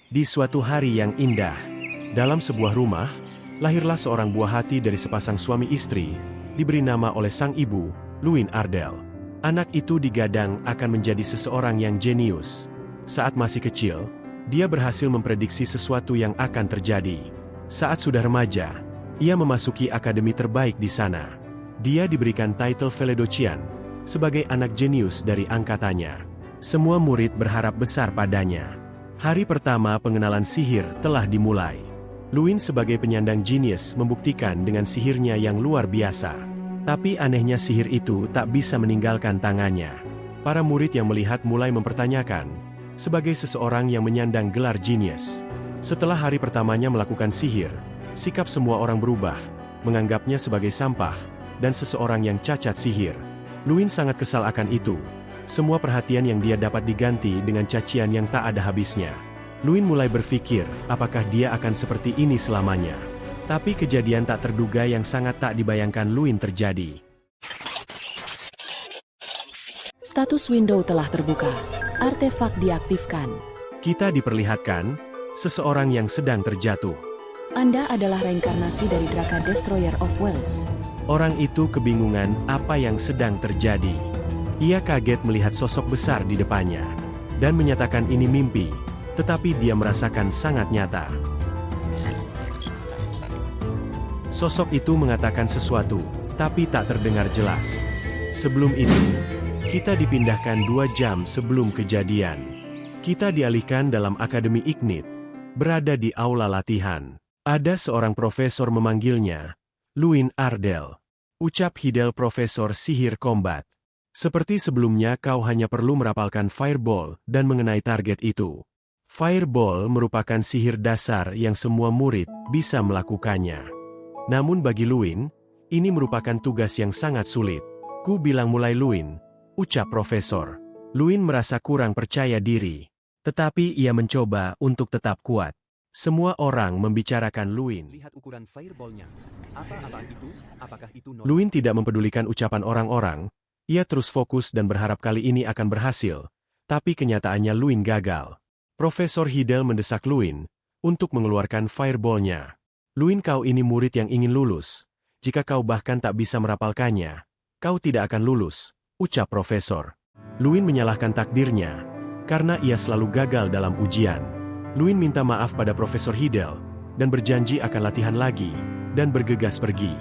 Di suatu hari yang indah, dalam sebuah rumah, lahirlah seorang buah hati dari sepasang suami istri, diberi nama oleh sang ibu, Luin Ardell. Anak itu digadang akan menjadi seseorang yang jenius. Saat masih kecil, dia berhasil memprediksi sesuatu yang akan terjadi. Saat sudah remaja, ia memasuki akademi terbaik di sana. Dia diberikan titel valedocian, sebagai anak jenius dari angkatannya. Semua murid berharap besar padanya. Hari pertama pengenalan sihir telah dimulai. Luin sebagai penyandang jenius membuktikan dengan sihirnya yang luar biasa. Tapi anehnya sihir itu tak bisa meninggalkan tangannya. Para murid yang melihat mulai mempertanyakan, sebagai seseorang yang menyandang gelar jenius. Setelah hari pertamanya melakukan sihir, sikap semua orang berubah, menganggapnya sebagai sampah, dan seseorang yang cacat sihir. Luin sangat kesal akan itu. Semua perhatian yang dia dapat diganti dengan cacian yang tak ada habisnya. Luin mulai berpikir, apakah dia akan seperti ini selamanya. Tapi kejadian tak terduga yang sangat tak dibayangkan Luin terjadi. Status window telah terbuka. Artefak diaktifkan. Kita diperlihatkan, seseorang yang sedang terjatuh. Anda adalah reinkarnasi dari Draka Destroyer of Worlds. Orang itu kebingungan apa yang sedang terjadi. Ia kaget melihat sosok besar di depannya. Dan menyatakan ini mimpi, tetapi dia merasakan sangat nyata. Sosok itu mengatakan sesuatu, tapi tak terdengar jelas. Sebelum itu, kita dipindahkan 2 jam sebelum kejadian. Kita dialihkan dalam Akademi Ignite, berada di aula latihan. Ada seorang profesor memanggilnya, Luin Ardell. Ucap Hidel Profesor Sihir Combat. Seperti sebelumnya kau hanya perlu merapalkan Fireball dan mengenai target itu. Fireball merupakan sihir dasar yang semua murid bisa melakukannya. Namun bagi Luin, ini merupakan tugas yang sangat sulit. Ku bilang mulai Luin, ucap Profesor. Luin merasa kurang percaya diri. Tetapi ia mencoba untuk tetap kuat. Semua orang membicarakan Luin. Lihat ukuran fireball-nya. Apa itu? Apakah itu Luin tidak mempedulikan ucapan orang-orang. Ia terus fokus dan berharap kali ini akan berhasil. Tapi kenyataannya Luin gagal. Profesor Hidel mendesak Luin untuk mengeluarkan fireball-nya. Luin, kau ini murid yang ingin lulus. Jika kau bahkan tak bisa merapalkannya, kau tidak akan lulus, ucap Profesor. Luin menyalahkan takdirnya, karena ia selalu gagal dalam ujian. Luin minta maaf pada Profesor Hidel, dan berjanji akan latihan lagi, dan bergegas pergi.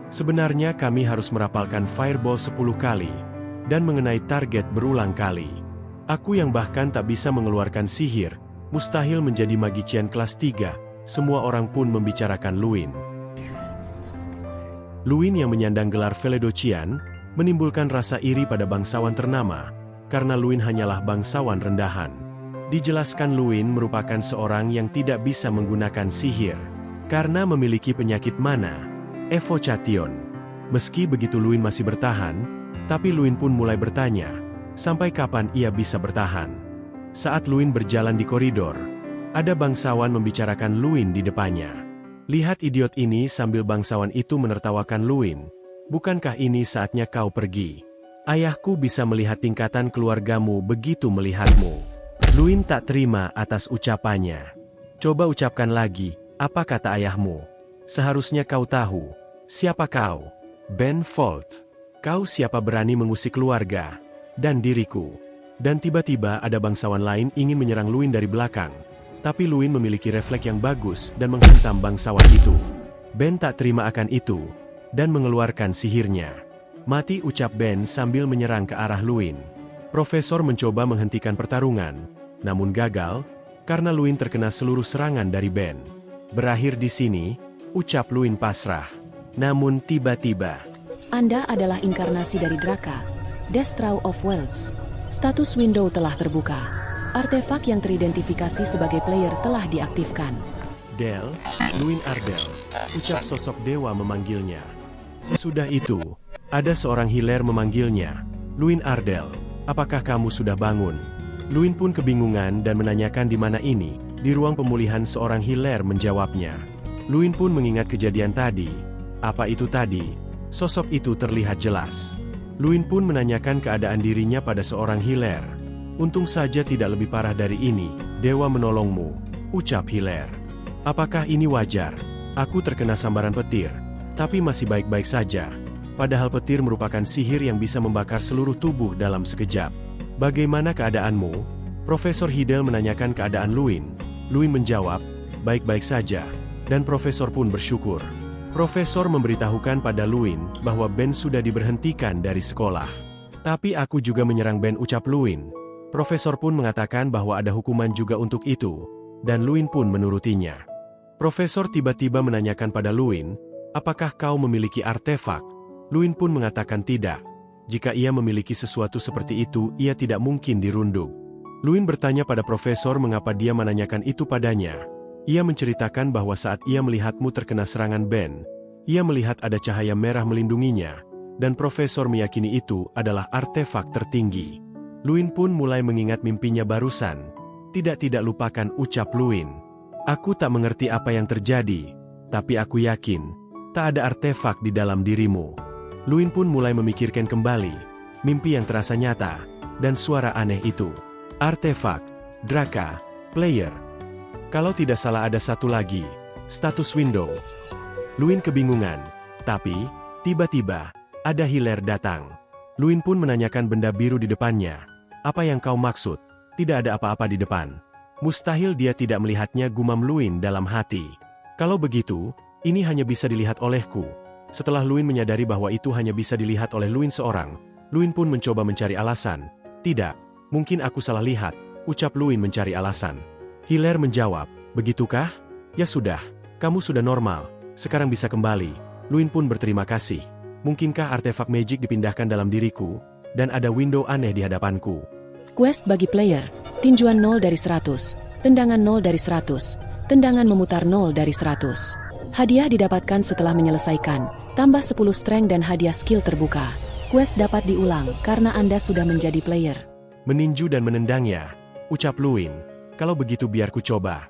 Sebenarnya kami harus merapalkan Fireball 10 kali, dan mengenai target berulang kali. Aku yang bahkan tak bisa mengeluarkan sihir, mustahil menjadi magician kelas 3, semua orang pun membicarakan Luin. Luin yang menyandang gelar valedocian, menimbulkan rasa iri pada bangsawan ternama, karena Luin hanyalah bangsawan rendahan. Dijelaskan Luin merupakan seorang yang tidak bisa menggunakan sihir, karena memiliki penyakit mana, Evocation. Meski begitu Luin masih bertahan, tapi Luin pun mulai bertanya, sampai kapan ia bisa bertahan. Saat Luin berjalan di koridor, ada bangsawan membicarakan Luin di depannya. Lihat idiot ini, sambil bangsawan itu menertawakan Luin. Bukankah ini saatnya kau pergi? Ayahku bisa melihat tingkatan keluargamu begitu melihatmu. Luin tak terima atas ucapannya. Coba ucapkan lagi, apa kata ayahmu? Seharusnya kau tahu. Siapa kau? Ben Folt. Kau siapa berani mengusik keluarga dan diriku? Dan tiba-tiba ada bangsawan lain ingin menyerang Luin dari belakang. Tapi Luin memiliki refleks yang bagus dan menghantam bangsawan itu. Ben tak terima akan itu, dan mengeluarkan sihirnya. Mati, ucap Ben sambil menyerang ke arah Luin. Profesor mencoba menghentikan pertarungan, namun gagal, karena Luin terkena seluruh serangan dari Ben. Berakhir di sini, ucap Luin pasrah. Namun tiba-tiba, Anda adalah inkarnasi dari Draka Destroyer of Worlds. Status window telah terbuka. Artefak yang teridentifikasi sebagai player telah diaktifkan. Del, Luin Ardell, ucap sosok dewa memanggilnya. Sesudah itu, ada seorang healer memanggilnya. Luin Ardell, apakah kamu sudah bangun? Luin pun kebingungan dan menanyakan di mana ini. Di ruang pemulihan seorang healer menjawabnya. Luin pun mengingat kejadian tadi. Apa itu tadi? Sosok itu terlihat jelas. Luin pun menanyakan keadaan dirinya pada seorang healer. Untung saja tidak lebih parah dari ini, dewa menolongmu. ucap Hilaire. Apakah ini wajar? Aku terkena sambaran petir, tapi masih baik-baik saja. Padahal petir merupakan sihir yang bisa membakar seluruh tubuh dalam sekejap. Bagaimana keadaanmu? Profesor Hidel menanyakan keadaan Luin. Luin menjawab, baik-baik saja. Dan profesor pun bersyukur. Profesor memberitahukan pada Luin bahwa Ben sudah diberhentikan dari sekolah. Tapi aku juga menyerang Ben, ucap Luin. Profesor pun mengatakan bahwa ada hukuman juga untuk itu. Dan Luin pun menurutinya. Profesor tiba-tiba menanyakan pada Luin, apakah kau memiliki artefak? Luin pun mengatakan tidak. Jika ia memiliki sesuatu seperti itu, ia tidak mungkin dirundung. Luin bertanya pada profesor mengapa dia menanyakan itu padanya. Ia menceritakan bahwa saat ia melihatmu terkena serangan Ben, ia melihat ada cahaya merah melindunginya, dan profesor meyakini itu adalah artefak tertinggi. Luin pun mulai mengingat mimpinya barusan. Tidak lupakan, ucap Luin. Aku tak mengerti apa yang terjadi, tapi aku yakin, tak ada artefak di dalam dirimu. Luin pun mulai memikirkan kembali, mimpi yang terasa nyata, dan suara aneh itu. Artefak, Draka, player. Kalau tidak salah ada satu lagi, status window. Luin kebingungan, tapi, tiba-tiba, ada Hilaire datang. Luin pun menanyakan benda biru di depannya. Apa yang kau maksud? Tidak ada apa-apa di depan. Mustahil dia tidak melihatnya, gumam Luin dalam hati. Kalau begitu, ini hanya bisa dilihat olehku. Setelah Luin menyadari bahwa itu hanya bisa dilihat oleh Luin seorang, Luin pun mencoba mencari alasan. Tidak, mungkin aku salah lihat, ucap Luin mencari alasan. Hilaire menjawab, begitukah? Ya sudah, kamu sudah normal, sekarang bisa kembali. Luin pun berterima kasih. Mungkinkah artefak magic dipindahkan dalam diriku, dan ada window aneh di hadapanku? Quest bagi player, tinjuan 0 dari 100, tendangan 0 dari 100, tendangan memutar 0 dari 100. Hadiah didapatkan setelah menyelesaikan, tambah 10 strength dan hadiah skill terbuka. Quest dapat diulang karena Anda sudah menjadi player. Meninju dan menendangnya, ucap Luin. Kalau begitu biar ku coba.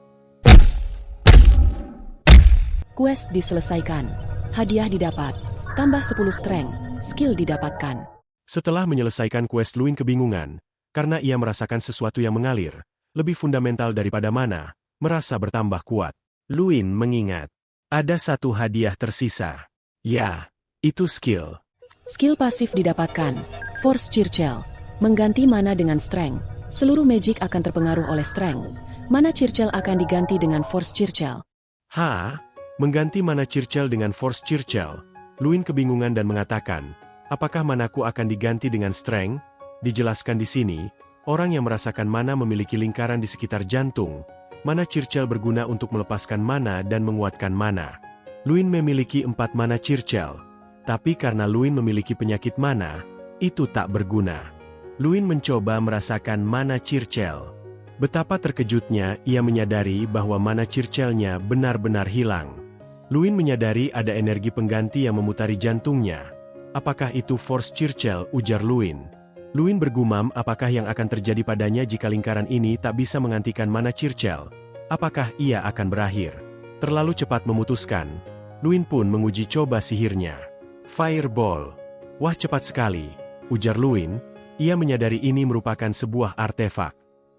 Quest diselesaikan, hadiah didapat, tambah 10 strength, skill didapatkan. Setelah menyelesaikan quest, Luin kebingungan, karena ia merasakan sesuatu yang mengalir, lebih fundamental daripada mana, merasa bertambah kuat. Luin mengingat, ada satu hadiah tersisa. Ya, itu skill. Skill pasif didapatkan, Force Circle, mengganti mana dengan strength. Seluruh magic akan terpengaruh oleh strength. Mana Circle akan diganti dengan Force Circle. Mengganti mana Circle dengan Force Circle? Luin kebingungan dan mengatakan, apakah manaku akan diganti dengan strength? Dijelaskan di sini, orang yang merasakan mana memiliki lingkaran di sekitar jantung. Mana Circle berguna untuk melepaskan mana dan menguatkan mana. Luin memiliki 4 mana Circle. Tapi karena Luin memiliki penyakit mana, itu tak berguna. Luin mencoba merasakan mana Circle. Betapa terkejutnya ia menyadari bahwa mana Circle-nya benar-benar hilang. Luin menyadari ada energi pengganti yang memutari jantungnya. Apakah itu Force Circle, ujar Luin. Luin bergumam apakah yang akan terjadi padanya jika lingkaran ini tak bisa menggantikan mana Circle. Apakah ia akan berakhir? Terlalu cepat memutuskan. Luin pun menguji coba sihirnya. Fireball. Wah, cepat sekali, ujar Luin. Ia menyadari ini merupakan sebuah artefak.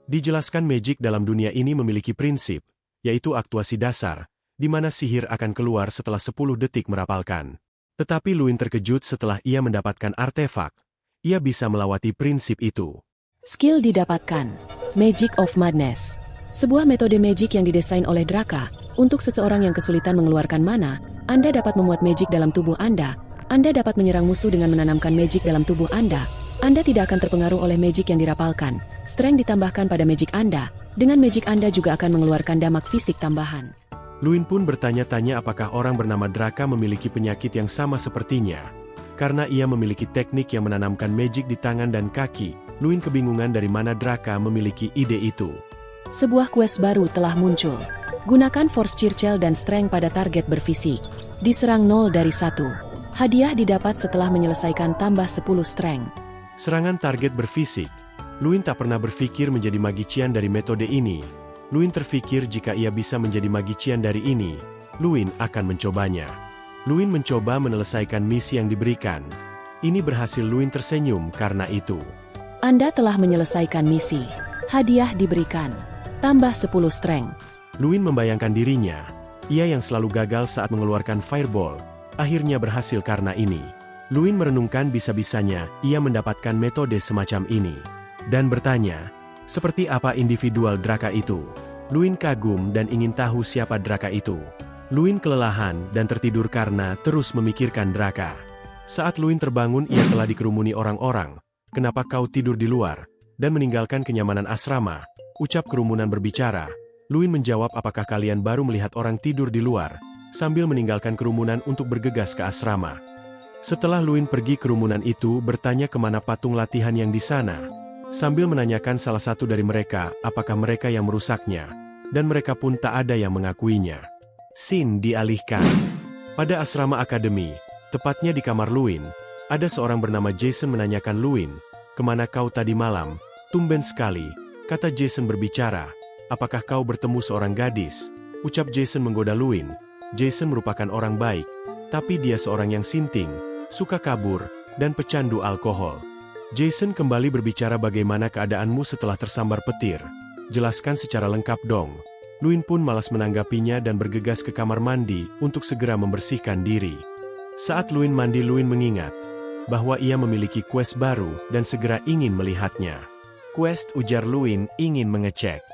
Dijelaskan magic dalam dunia ini memiliki prinsip, yaitu aktuasi dasar, di mana sihir akan keluar setelah 10 detik merapalkan. Tetapi Luin terkejut setelah ia mendapatkan artefak. Ia bisa melewati prinsip itu. Skill didapatkan, Magic of Madness. Sebuah metode magic yang didesain oleh Draka. Untuk seseorang yang kesulitan mengeluarkan mana, Anda dapat memuat magic dalam tubuh Anda. Anda dapat menyerang musuh dengan menanamkan magic dalam tubuh Anda. Anda tidak akan terpengaruh oleh magic yang dirapalkan. Strength ditambahkan pada magic Anda. Dengan magic Anda juga akan mengeluarkan damage fisik tambahan. Luin pun bertanya-tanya apakah orang bernama Draka memiliki penyakit yang sama sepertinya. Karena ia memiliki teknik yang menanamkan magic di tangan dan kaki, Luin kebingungan dari mana Draka memiliki ide itu. Sebuah quest baru telah muncul. Gunakan Force Circle dan Strength pada target berfisik. Diserang 0 dari 1. Hadiah didapat setelah menyelesaikan tambah 10 Strength. Serangan target berfisik. Luin tak pernah berpikir menjadi magician dari metode ini. Luin terfikir jika ia bisa menjadi magician dari ini, Luin akan mencobanya. Luin mencoba menyelesaikan misi yang diberikan. Ini berhasil. Luin tersenyum karena itu. Anda telah menyelesaikan misi. Hadiah diberikan. Tambah 10 strength. Luin membayangkan dirinya, ia yang selalu gagal saat mengeluarkan fireball, akhirnya berhasil karena ini. Luin merenungkan bisa-bisanya ia mendapatkan metode semacam ini. Dan bertanya, seperti apa individual Draka itu? Luin kagum dan ingin tahu siapa Draka itu. Luin kelelahan dan tertidur karena terus memikirkan Draka. Saat Luin terbangun ia telah dikerumuni orang-orang. Kenapa kau tidur di luar? Dan meninggalkan kenyamanan asrama, ucap kerumunan berbicara. Luin menjawab apakah kalian baru melihat orang tidur di luar, sambil meninggalkan kerumunan untuk bergegas ke asrama. Setelah Luin pergi kerumunan itu bertanya kemana patung latihan yang di sana, sambil menanyakan salah satu dari mereka apakah mereka yang merusaknya, dan mereka pun tak ada yang mengakuinya. Scene dialihkan. Pada asrama akademi, tepatnya di kamar Luin, ada seorang bernama Jason menanyakan Luin, kemana kau tadi malam? Tumben sekali, kata Jason berbicara. Apakah kau bertemu seorang gadis? Ucap Jason menggoda Luin. Jason merupakan orang baik, tapi dia seorang yang sinting, suka kabur, dan pecandu alkohol. Jason kembali berbicara bagaimana keadaanmu setelah tersambar petir. Jelaskan secara lengkap dong. Luin pun malas menanggapinya dan bergegas ke kamar mandi untuk segera membersihkan diri. Saat Luin mandi, Luin mengingat bahwa ia memiliki quest baru dan segera ingin melihatnya. Quest, ujar Luin, ingin mengecek.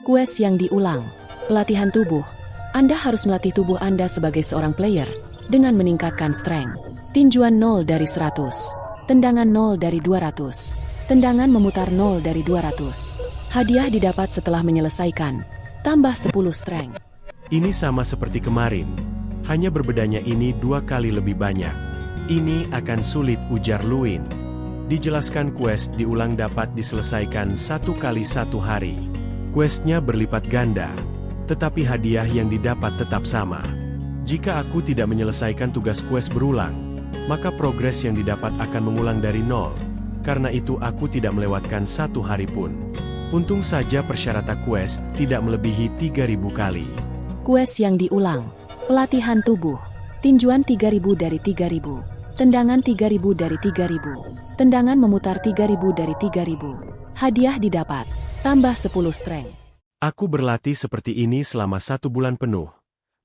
Quest yang diulang. Pelatihan tubuh. Anda harus melatih tubuh Anda sebagai seorang player dengan meningkatkan strength. Tinjuan 0 dari 100. Tendangan 0 dari 200. Tendangan memutar 0 dari 200. Hadiah didapat setelah menyelesaikan. Tambah 10 strength. Ini sama seperti kemarin. Hanya berbedanya ini 2 kali lebih banyak. Ini akan sulit, ujar Luin. Dijelaskan quest diulang dapat diselesaikan 1 kali 1 hari. Questnya berlipat ganda, tetapi hadiah yang didapat tetap sama. Jika aku tidak menyelesaikan tugas quest berulang, maka progres yang didapat akan mengulang dari 0. Karena itu aku tidak melewatkan 1 hari pun. Untung saja persyaratan quest tidak melebihi 3.000 kali. Quest yang diulang. Pelatihan tubuh. Tinjuan 3.000 dari 3.000. Tendangan 3.000 dari 3.000. Tendangan memutar 3.000 dari 3.000. Hadiah didapat. Tambah 10 strength. Aku berlatih seperti ini selama 1 bulan penuh.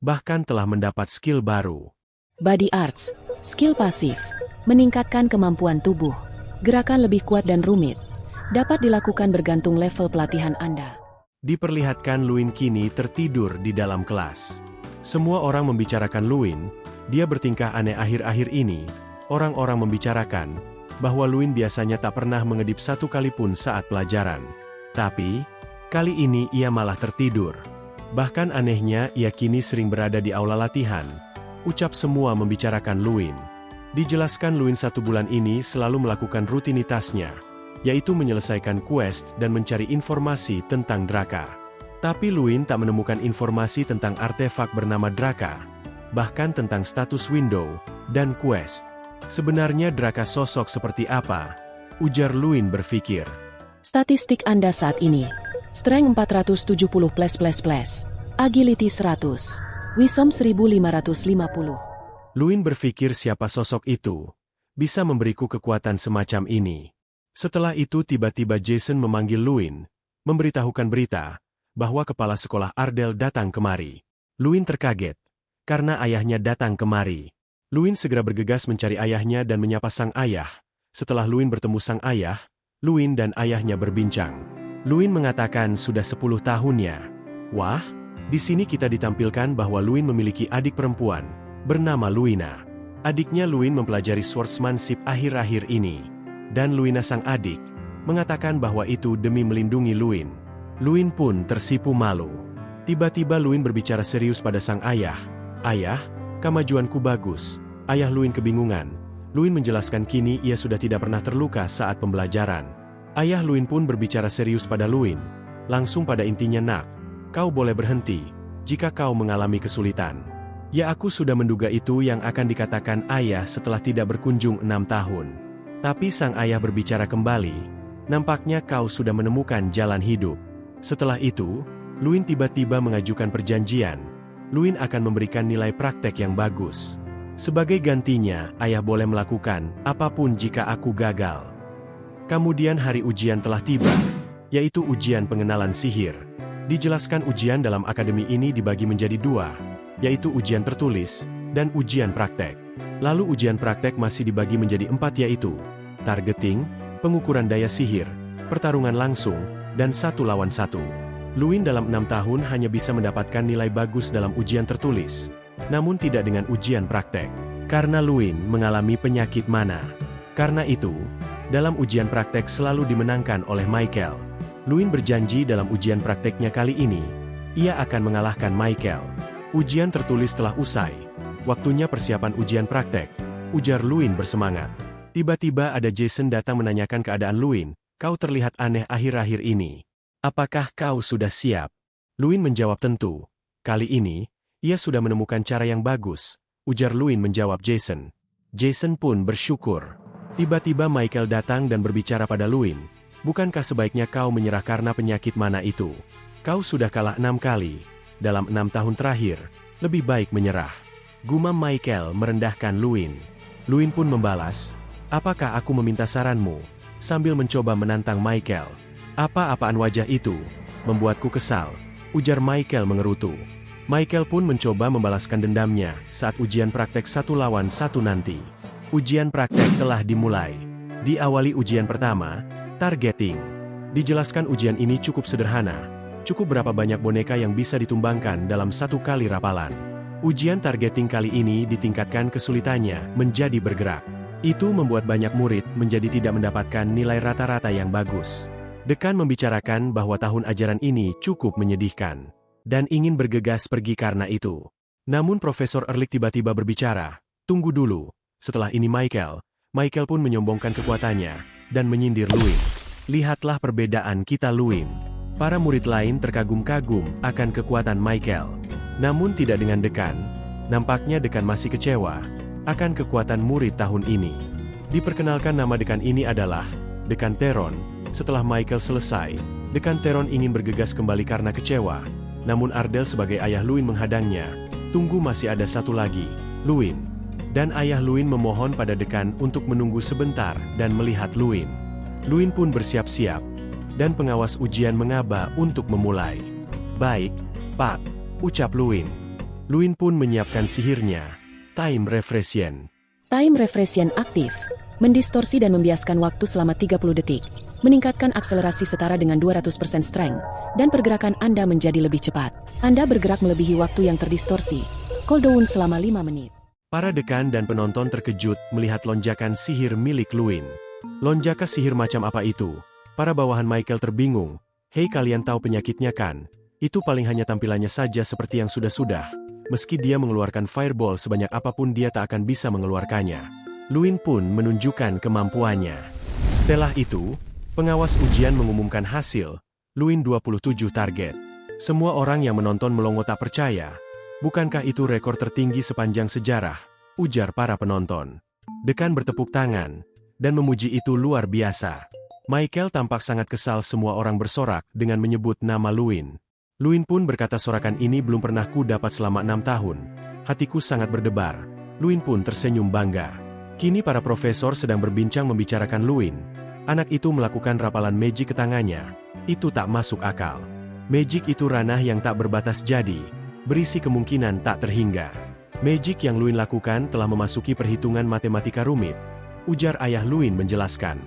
Bahkan telah mendapat skill baru. Body Arts. Skill pasif. Meningkatkan kemampuan tubuh. Gerakan lebih kuat dan rumit. Dapat dilakukan bergantung level pelatihan Anda. Diperlihatkan Luin kini tertidur di dalam kelas. Semua orang membicarakan Luin. Dia bertingkah aneh akhir-akhir ini. Orang-orang membicarakan bahwa Luin biasanya tak pernah mengedip 1 kali pun saat pelajaran. Tapi, kali ini ia malah tertidur. Bahkan anehnya ia kini sering berada di aula latihan. Ucap semua membicarakan Luin. Dijelaskan Luin 1 bulan ini selalu melakukan rutinitasnya, yaitu menyelesaikan quest dan mencari informasi tentang Draka. Tapi Luin tak menemukan informasi tentang artefak bernama Draka, bahkan tentang status window dan quest. Sebenarnya Draka sosok seperti apa? Ujar Luin berpikir. Statistik Anda saat ini. Strength 470+++. Agility 100. Wisdom 1550. Luin berpikir siapa sosok itu bisa memberiku kekuatan semacam ini. Setelah itu tiba-tiba Jason memanggil Luin, memberitahukan berita bahwa kepala sekolah Ardell datang kemari. Luin terkaget karena ayahnya datang kemari. Luin segera bergegas mencari ayahnya dan menyapa sang ayah. Setelah Luin bertemu sang ayah, Luin dan ayahnya berbincang. Luin mengatakan sudah 10 tahunnya. Wah, di sini kita ditampilkan bahwa Luin memiliki adik perempuan, bernama Luina. Adiknya Luin mempelajari swordsmanship akhir-akhir ini. Dan Luina sang adik, mengatakan bahwa itu demi melindungi Luin. Luin pun tersipu malu. Tiba-tiba Luin berbicara serius pada sang ayah. Ayah, kemajuanku bagus. Ayah Luin kebingungan. Luin menjelaskan kini ia sudah tidak pernah terluka saat pembelajaran. Ayah Luin pun berbicara serius pada Luin. Langsung pada intinya, nak, kau boleh berhenti jika kau mengalami kesulitan. Ya, aku sudah menduga itu yang akan dikatakan ayah setelah tidak berkunjung 6 tahun. Tapi sang ayah berbicara kembali. Nampaknya kau sudah menemukan jalan hidup. Setelah itu, Luin tiba-tiba mengajukan perjanjian. Luin akan memberikan nilai praktek yang bagus. Sebagai gantinya, ayah boleh melakukan apapun jika aku gagal. Kemudian hari ujian telah tiba, yaitu ujian pengenalan sihir. Dijelaskan ujian dalam akademi ini dibagi menjadi dua, yaitu ujian tertulis dan ujian praktek. Lalu ujian praktek masih dibagi menjadi 4 yaitu targeting, pengukuran daya sihir, pertarungan langsung, dan 1 lawan 1. Luin dalam 6 tahun hanya bisa mendapatkan nilai bagus dalam ujian tertulis, namun tidak dengan ujian praktek. Karena Luin mengalami penyakit mana. Karena itu, dalam ujian praktek selalu dimenangkan oleh Michael. Luin berjanji dalam ujian prakteknya kali ini, ia akan mengalahkan Michael. Ujian tertulis telah usai. Waktunya persiapan ujian praktek, ujar Luin bersemangat. Tiba-tiba ada Jason datang menanyakan keadaan Luin. Kau terlihat aneh akhir-akhir ini. Apakah kau sudah siap? Luin menjawab tentu. Kali ini, ia sudah menemukan cara yang bagus, ujar Luin menjawab Jason. Jason pun bersyukur. Tiba-tiba Michael datang dan berbicara pada Luin. Bukankah sebaiknya kau menyerah karena penyakit mana itu? Kau sudah kalah 6 kali. Dalam 6 tahun terakhir, lebih baik menyerah. Gumam Michael merendahkan Luin. Luin pun membalas, apakah aku meminta saranmu? Sambil mencoba menantang Michael. Apa-apaan wajah itu? Membuatku kesal, ujar Michael mengerutu. Michael pun mencoba membalaskan dendamnya saat ujian praktek 1 lawan 1 nanti. Ujian praktek telah dimulai. Diawali ujian pertama, targeting. Dijelaskan ujian ini cukup sederhana. Cukup berapa banyak boneka yang bisa ditumbangkan dalam 1 kali rapalan. Ujian targeting kali ini ditingkatkan kesulitannya menjadi bergerak. Itu membuat banyak murid menjadi tidak mendapatkan nilai rata-rata yang bagus. Dekan membicarakan bahwa tahun ajaran ini cukup menyedihkan. Dan ingin bergegas pergi karena itu. Namun Profesor Erlich tiba-tiba berbicara, tunggu dulu. Setelah ini Michael pun menyombongkan kekuatannya, dan menyindir Luin. Lihatlah perbedaan kita Luin. Para murid lain terkagum-kagum akan kekuatan Michael. Namun tidak dengan dekan. Nampaknya dekan masih kecewa akan kekuatan murid tahun ini. Diperkenalkan nama dekan ini adalah Dekan Teron. Setelah Michael selesai, Dekan Teron ingin bergegas kembali karena kecewa. Namun Ardell sebagai ayah Luin menghadangnya. Tunggu, masih ada satu lagi, Luin. Dan ayah Luin memohon pada dekan untuk menunggu sebentar dan melihat Luin. Luin pun bersiap-siap. Dan pengawas ujian mengaba untuk memulai. Baik, Pak, ucap Luin. Luin pun menyiapkan sihirnya. Time Refreshen. Time Refreshen aktif. Mendistorsi dan membiaskan waktu selama 30 detik. Meningkatkan akselerasi setara dengan 200% strength. Dan pergerakan Anda menjadi lebih cepat. Anda bergerak melebihi waktu yang terdistorsi. Cooldown selama 5 menit. Para dekan dan penonton terkejut melihat lonjakan sihir milik Luin. Lonjakan sihir macam apa itu? Para bawahan Michael terbingung. Hei, kalian tahu penyakitnya kan? Itu paling hanya tampilannya saja seperti yang sudah-sudah. Meski dia mengeluarkan fireball sebanyak apapun dia tak akan bisa mengeluarkannya. Luin pun menunjukkan kemampuannya. Setelah itu, pengawas ujian mengumumkan hasil. Luin 27 target. Semua orang yang menonton melongo tak percaya. Bukankah itu rekor tertinggi sepanjang sejarah? Ujar para penonton. Dekan bertepuk tangan dan memuji itu luar biasa. Michael tampak sangat kesal, semua orang bersorak dengan menyebut nama Luin. Luin pun berkata, sorakan ini belum pernah ku dapat selama 6 tahun. Hatiku sangat berdebar. Luin pun tersenyum bangga. Kini para profesor sedang berbincang membicarakan Luin. Anak itu melakukan rapalan magic ke tangannya. Itu tak masuk akal. Magic itu ranah yang tak berbatas, jadi berisi kemungkinan tak terhingga. Magic yang Luin lakukan telah memasuki perhitungan matematika rumit. Ujar ayah Luin menjelaskan.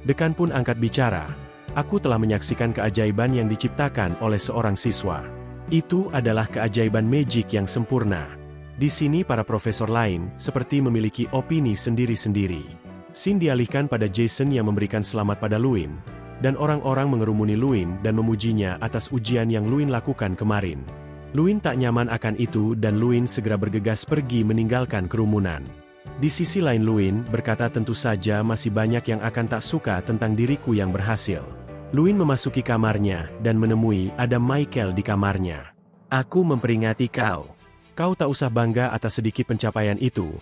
Dekan pun angkat bicara. Aku telah menyaksikan keajaiban yang diciptakan oleh seorang siswa. Itu adalah keajaiban magic yang sempurna. Di sini para profesor lain seperti memiliki opini sendiri-sendiri. Scene dialihkan pada Jason yang memberikan selamat pada Luin. Dan orang-orang mengerumuni Luin dan memujinya atas ujian yang Luin lakukan kemarin. Luin tak nyaman akan itu dan Luin segera bergegas pergi meninggalkan kerumunan. Di sisi lain Luin berkata, tentu saja masih banyak yang akan tak suka tentang diriku yang berhasil. Luin memasuki kamarnya dan menemui ada Michael di kamarnya. Aku memperingati kau. Kau tak usah bangga atas sedikit pencapaian itu,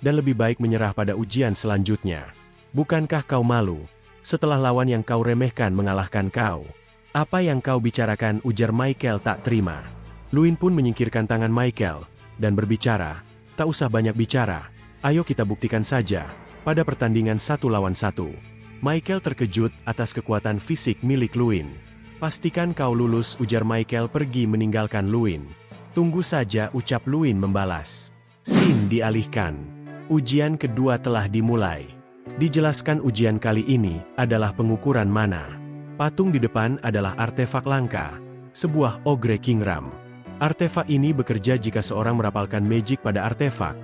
dan lebih baik menyerah pada ujian selanjutnya. Bukankah kau malu, setelah lawan yang kau remehkan mengalahkan kau? Apa yang kau bicarakan, ujar Michael tak terima. Luin pun menyingkirkan tangan Michael, dan berbicara, tak usah banyak bicara. Ayo kita buktikan saja, pada pertandingan 1 lawan 1. Michael terkejut atas kekuatan fisik milik Luin. Pastikan kau lulus, ujar Michael pergi meninggalkan Luin. Tunggu saja, ucap Luin membalas. Scene dialihkan. Ujian kedua telah dimulai. Dijelaskan ujian kali ini adalah pengukuran mana. Patung di depan adalah artefak langka, sebuah Ogre Kingram. Artefak ini bekerja jika seorang merapalkan magic pada artefak,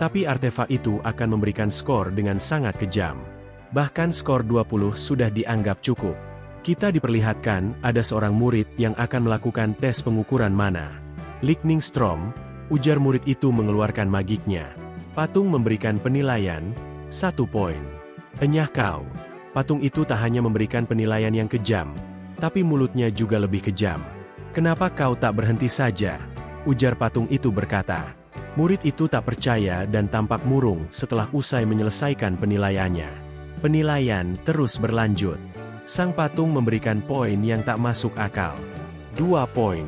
tapi artefak itu akan memberikan skor dengan sangat kejam. Bahkan skor 20 sudah dianggap cukup. Kita diperlihatkan ada seorang murid yang akan melakukan tes pengukuran mana. Lightning Storm, ujar murid itu mengeluarkan magiknya. Patung memberikan penilaian 1 poin. Enyah kau. Patung itu tak hanya memberikan penilaian yang kejam, tapi mulutnya juga lebih kejam. Kenapa kau tak berhenti saja? Ujar patung itu berkata. Murid itu tak percaya dan tampak murung setelah usai menyelesaikan penilaiannya. Penilaian terus berlanjut. Sang patung memberikan poin yang tak masuk akal. 2 poin.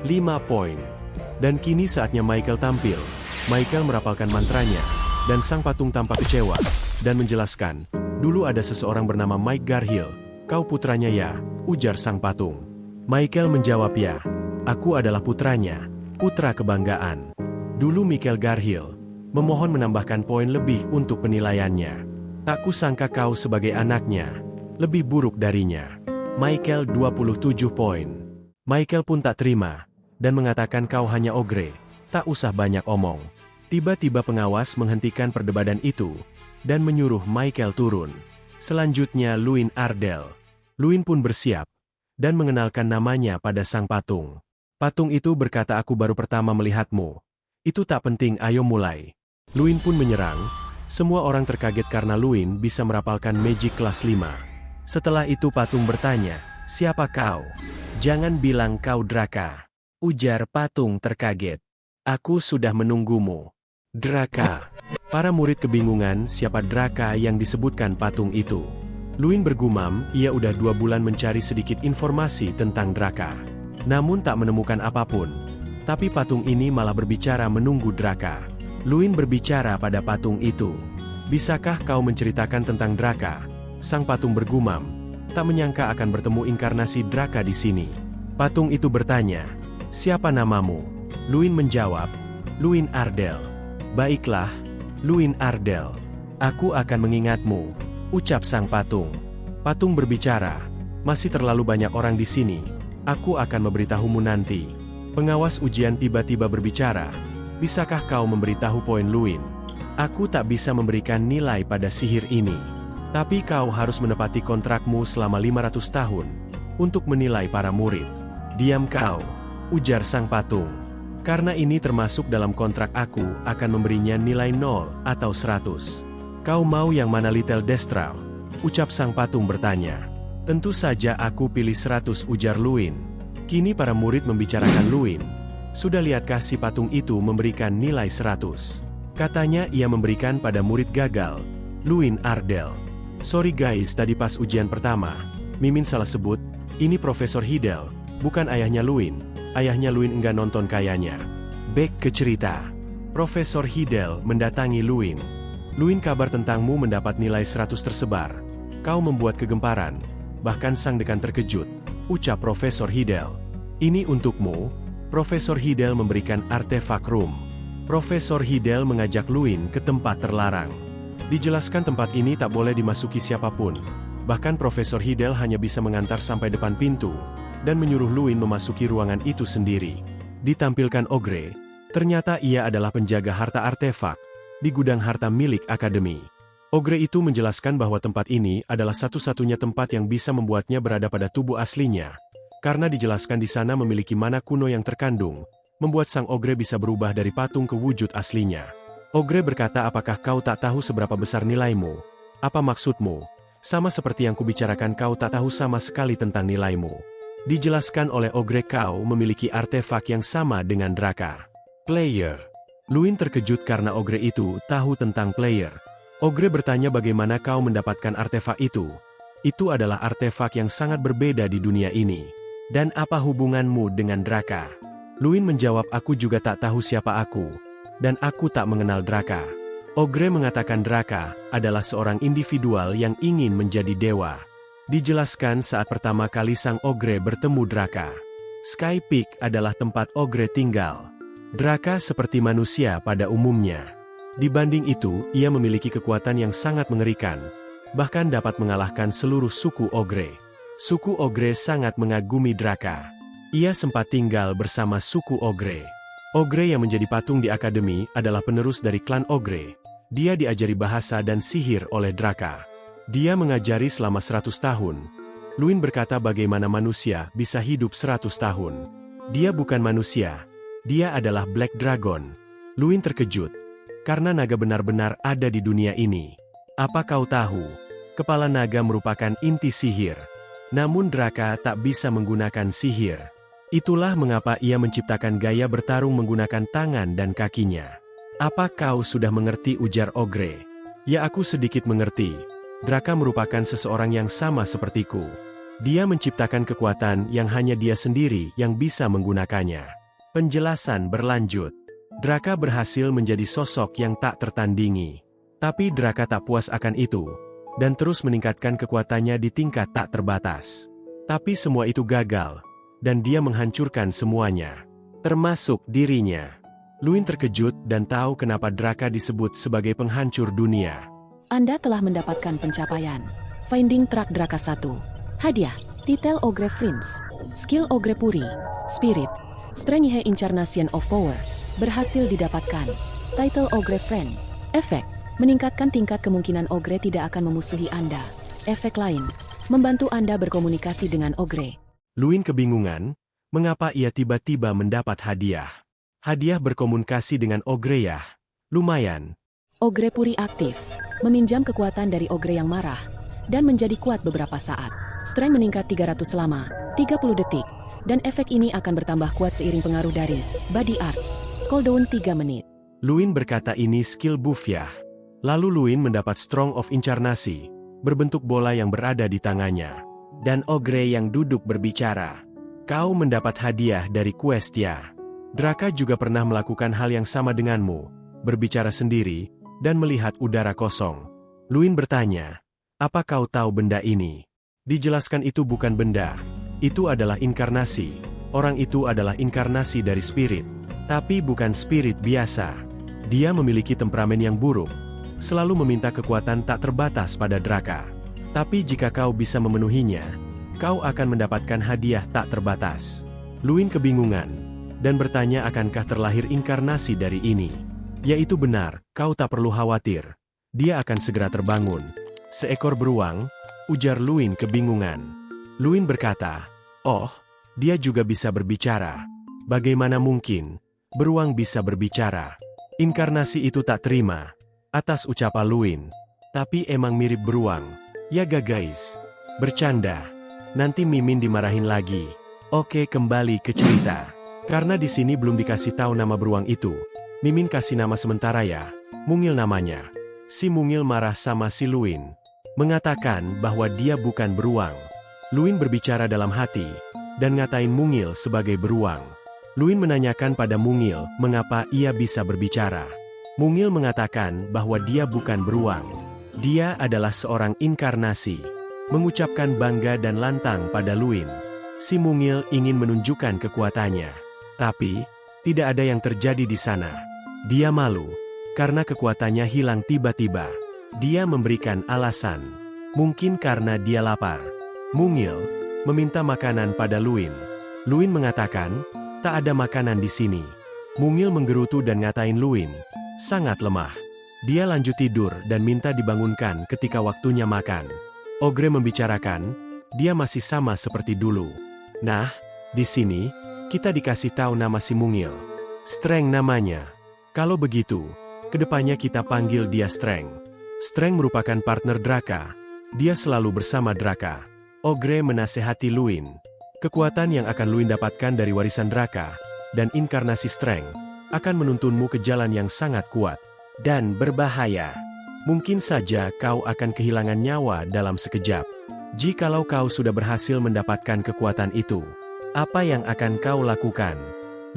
5 poin. Dan kini saatnya Michael tampil. Michael merapalkan mantranya, dan sang patung tampak kecewa, dan menjelaskan, dulu ada seseorang bernama Mike Garhill. Kau putranya ya, ujar sang patung. Michael menjawab ya, aku adalah putranya, putra kebanggaan. Dulu Michael Garhill memohon menambahkan poin lebih untuk penilaiannya. Tak kusangka kau sebagai anaknya lebih buruk darinya. Michael 27 poin. Michael pun tak terima, dan mengatakan kau hanya ogre, tak usah banyak omong. Tiba-tiba pengawas menghentikan perdebatan itu, dan menyuruh Michael turun. Selanjutnya Luin Ardell. Luin pun bersiap, dan mengenalkan namanya pada sang patung. Patung itu berkata aku baru pertama melihatmu. Itu tak penting, ayo mulai. Luin pun menyerang. Semua orang terkaget karena Luin bisa merapalkan magic kelas 5. Setelah itu patung bertanya, siapa kau? Jangan bilang kau Draka, ujar patung terkaget. Aku sudah menunggumu. Draka. Para murid kebingungan siapa Draka yang disebutkan patung itu. Luin bergumam, ia udah 2 bulan mencari sedikit informasi tentang Draka. Namun tak menemukan apapun. Tapi patung ini malah berbicara menunggu Draka. Luin berbicara pada patung itu. Bisakah kau menceritakan tentang Draka? Sang patung bergumam, tak menyangka akan bertemu inkarnasi Draka di sini. Patung itu bertanya, siapa namamu? Luin menjawab, Luin Ardell. Baiklah, Luin Ardell. Aku akan mengingatmu, ucap sang patung. Patung berbicara, masih terlalu banyak orang di sini. Aku akan memberitahumu nanti. Pengawas ujian tiba-tiba berbicara, bisakah kau memberitahu poin Luin? Aku tak bisa memberikan nilai pada sihir ini. Tapi kau harus menepati kontrakmu selama 500 tahun, untuk menilai para murid. Diam kau, ujar sang patung. Karena ini termasuk dalam kontrak aku akan memberinya nilai 0 atau 100. Kau mau yang mana Little Destral? Ucap sang patung bertanya. Tentu saja aku pilih 100, ujar Luin. Kini para murid membicarakan Luin. Sudah lihatkah si patung itu memberikan nilai 100? Katanya ia memberikan pada murid gagal, Luin Ardell. Sorry guys, tadi pas ujian pertama, Mimin salah sebut, ini Profesor Hidel, bukan ayahnya Luin. Ayahnya Luin enggak nonton kayaknya. Back ke cerita. Profesor Hidel mendatangi Luin. Luin, kabar tentangmu mendapat nilai 100 tersebar. Kau membuat kegemparan, bahkan sang dekan terkejut, ucap Profesor Hidel. Ini untukmu. Profesor Hidel memberikan artefak room. Profesor Hidel mengajak Luin ke tempat terlarang. Dijelaskan tempat ini tak boleh dimasuki siapapun. Bahkan Profesor Hidel hanya bisa mengantar sampai depan pintu, dan menyuruh Luin memasuki ruangan itu sendiri. Ditampilkan Ogre, ternyata ia adalah penjaga harta artefak, di gudang harta milik Akademi. Ogre itu menjelaskan bahwa tempat ini adalah satu-satunya tempat yang bisa membuatnya berada pada tubuh aslinya. Karena dijelaskan di sana memiliki mana kuno yang terkandung, membuat sang Ogre bisa berubah dari patung ke wujud aslinya. Ogre berkata, apakah kau tak tahu seberapa besar nilaimu? Apa maksudmu? Sama seperti yang kubicarakan, kau tak tahu sama sekali tentang nilaimu. Dijelaskan oleh Ogre kau memiliki artefak yang sama dengan Draka. Player. Luin terkejut karena Ogre itu tahu tentang player. Ogre bertanya bagaimana kau mendapatkan artefak itu. Itu adalah artefak yang sangat berbeda di dunia ini. Dan apa hubunganmu dengan Draka? Luin menjawab, aku juga tak tahu siapa aku. Dan aku tak mengenal Draka. Ogre mengatakan Draka adalah seorang individual yang ingin menjadi dewa. Dijelaskan saat pertama kali sang ogre bertemu Draka. Sky Peak adalah tempat ogre tinggal. Draka seperti manusia pada umumnya. Dibanding itu, ia memiliki kekuatan yang sangat mengerikan. Bahkan dapat mengalahkan seluruh suku ogre. Suku ogre sangat mengagumi Draka. Ia sempat tinggal bersama suku ogre. Ogre yang menjadi patung di akademi adalah penerus dari klan ogre. Dia diajari bahasa dan sihir oleh Draka. Dia mengajari selama 100 tahun. Luin berkata bagaimana manusia bisa hidup 100 tahun. Dia bukan manusia. Dia adalah Black Dragon. Luin terkejut. Karena naga benar-benar ada di dunia ini. Apa kau tahu? Kepala naga merupakan inti sihir. Namun Draka tak bisa menggunakan sihir. Itulah mengapa ia menciptakan gaya bertarung menggunakan tangan dan kakinya. Apa kau sudah mengerti, ujar ogre? Ya, aku sedikit mengerti. Draka merupakan seseorang yang sama sepertiku. Dia menciptakan kekuatan yang hanya dia sendiri yang bisa menggunakannya. Penjelasan berlanjut. Draka berhasil menjadi sosok yang tak tertandingi. Tapi Draka tak puas akan itu, dan terus meningkatkan kekuatannya di tingkat tak terbatas. Tapi semua itu gagal, dan dia menghancurkan semuanya, termasuk dirinya. Luin terkejut dan tahu kenapa Draka disebut sebagai penghancur dunia. Anda telah mendapatkan pencapaian. Finding Track Draka 1. Hadiah, Titel Ogre Prince, Skill Ogre Puri, Spirit, Strength Incarnation of Power, berhasil didapatkan. Title Ogre Friend. Efek, meningkatkan tingkat kemungkinan ogre tidak akan memusuhi Anda. Efek lain, membantu Anda berkomunikasi dengan ogre. Luin kebingungan, mengapa ia tiba-tiba mendapat hadiah. Hadiah berkomunikasi dengan ogre ya? Lumayan. Ogre Puri aktif, meminjam kekuatan dari ogre yang marah, dan menjadi kuat beberapa saat. Strength meningkat 300 selama 30 detik, dan efek ini akan bertambah kuat seiring pengaruh dari Body Arts. Cooldown 3 menit. Luin berkata ini skill buff ya. Lalu Luin mendapat Strong of Incarnasi, berbentuk bola yang berada di tangannya. Dan ogre yang duduk berbicara. Kau mendapat hadiah dari quest ya. Draka juga pernah melakukan hal yang sama denganmu, berbicara sendiri, dan melihat udara kosong. Luin bertanya, apa kau tahu benda ini? Dijelaskan itu bukan benda, itu adalah inkarnasi. Orang itu adalah inkarnasi dari spirit, tapi bukan spirit biasa. Dia memiliki temperamen yang buruk, selalu meminta kekuatan tak terbatas pada Draka. Tapi jika kau bisa memenuhinya, kau akan mendapatkan hadiah tak terbatas. Luin kebingungan, dan bertanya akankah terlahir inkarnasi dari ini. Yaitu benar, kau tak perlu khawatir. Dia akan segera terbangun. Seekor beruang, ujar Luin kebingungan. Luin berkata, oh, dia juga bisa berbicara. Bagaimana mungkin beruang bisa berbicara? Inkarnasi itu tak terima atas ucapan Luin. Tapi emang mirip beruang. Ya ga guys? Bercanda. Nanti Mimin dimarahin lagi. Oke, kembali ke cerita. Karena di sini belum dikasih tahu nama beruang itu, Mimin kasih nama sementara ya. Mungil namanya. Si Mungil marah sama si Luin, mengatakan bahwa dia bukan beruang. Luin berbicara dalam hati, dan ngatain Mungil sebagai beruang. Luin menanyakan pada Mungil mengapa ia bisa berbicara. Mungil mengatakan bahwa dia bukan beruang. Dia adalah seorang inkarnasi. Mengucapkan bangga dan lantang pada Luin. Si Mungil ingin menunjukkan kekuatannya. Tapi, tidak ada yang terjadi di sana. Dia malu, karena kekuatannya hilang tiba-tiba. Dia memberikan alasan. Mungkin karena dia lapar. Mungil meminta makanan pada Luin. Luin mengatakan, tak ada makanan di sini. Mungil menggerutu dan ngatain Luin, sangat lemah. Dia lanjut tidur dan minta dibangunkan ketika waktunya makan. Ogre membicarakan, dia masih sama seperti dulu. Nah, di sini, kita dikasih tahu nama si Mungil. Strength namanya. Kalau begitu, kedepannya kita panggil dia Strength. Strength merupakan partner Draka. Dia selalu bersama Draka. Ogre menasehati Luin. Kekuatan yang akan Luin dapatkan dari warisan Draka, dan inkarnasi Strength, akan menuntunmu ke jalan yang sangat kuat, dan berbahaya. Mungkin saja kau akan kehilangan nyawa dalam sekejap. Jikalau kau sudah berhasil mendapatkan kekuatan itu, apa yang akan kau lakukan?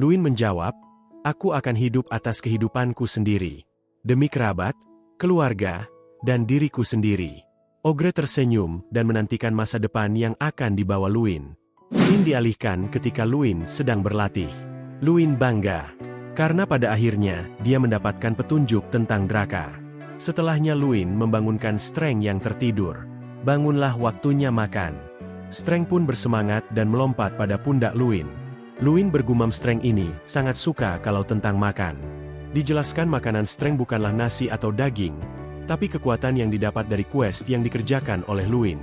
Luin menjawab, aku akan hidup atas kehidupanku sendiri. Demi kerabat, keluarga, dan diriku sendiri. Ogre tersenyum dan menantikan masa depan yang akan dibawa Luin. Scene dialihkan ketika Luin sedang berlatih. Luin bangga, karena pada akhirnya dia mendapatkan petunjuk tentang Draka. Setelahnya Luin membangunkan Strength yang tertidur. Bangunlah, waktunya makan. Strength pun bersemangat dan melompat pada pundak Luin. Luin bergumam Strength ini sangat suka kalau tentang makan. Dijelaskan makanan Strength bukanlah nasi atau daging, tapi kekuatan yang didapat dari quest yang dikerjakan oleh Luin.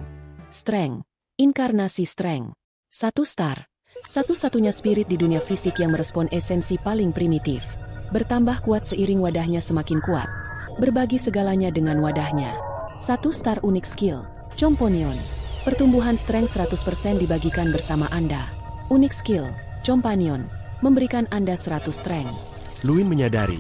Strength. Inkarnasi Strength. 1 star. Satu-satunya spirit di dunia fisik yang merespon esensi paling primitif. Bertambah kuat seiring wadahnya semakin kuat. Berbagi segalanya dengan wadahnya. 1 star unik skill. Companion. Pertumbuhan Strength 100% dibagikan bersama Anda. Unik skill. Companion. Memberikan Anda 100 Strength. Luin menyadari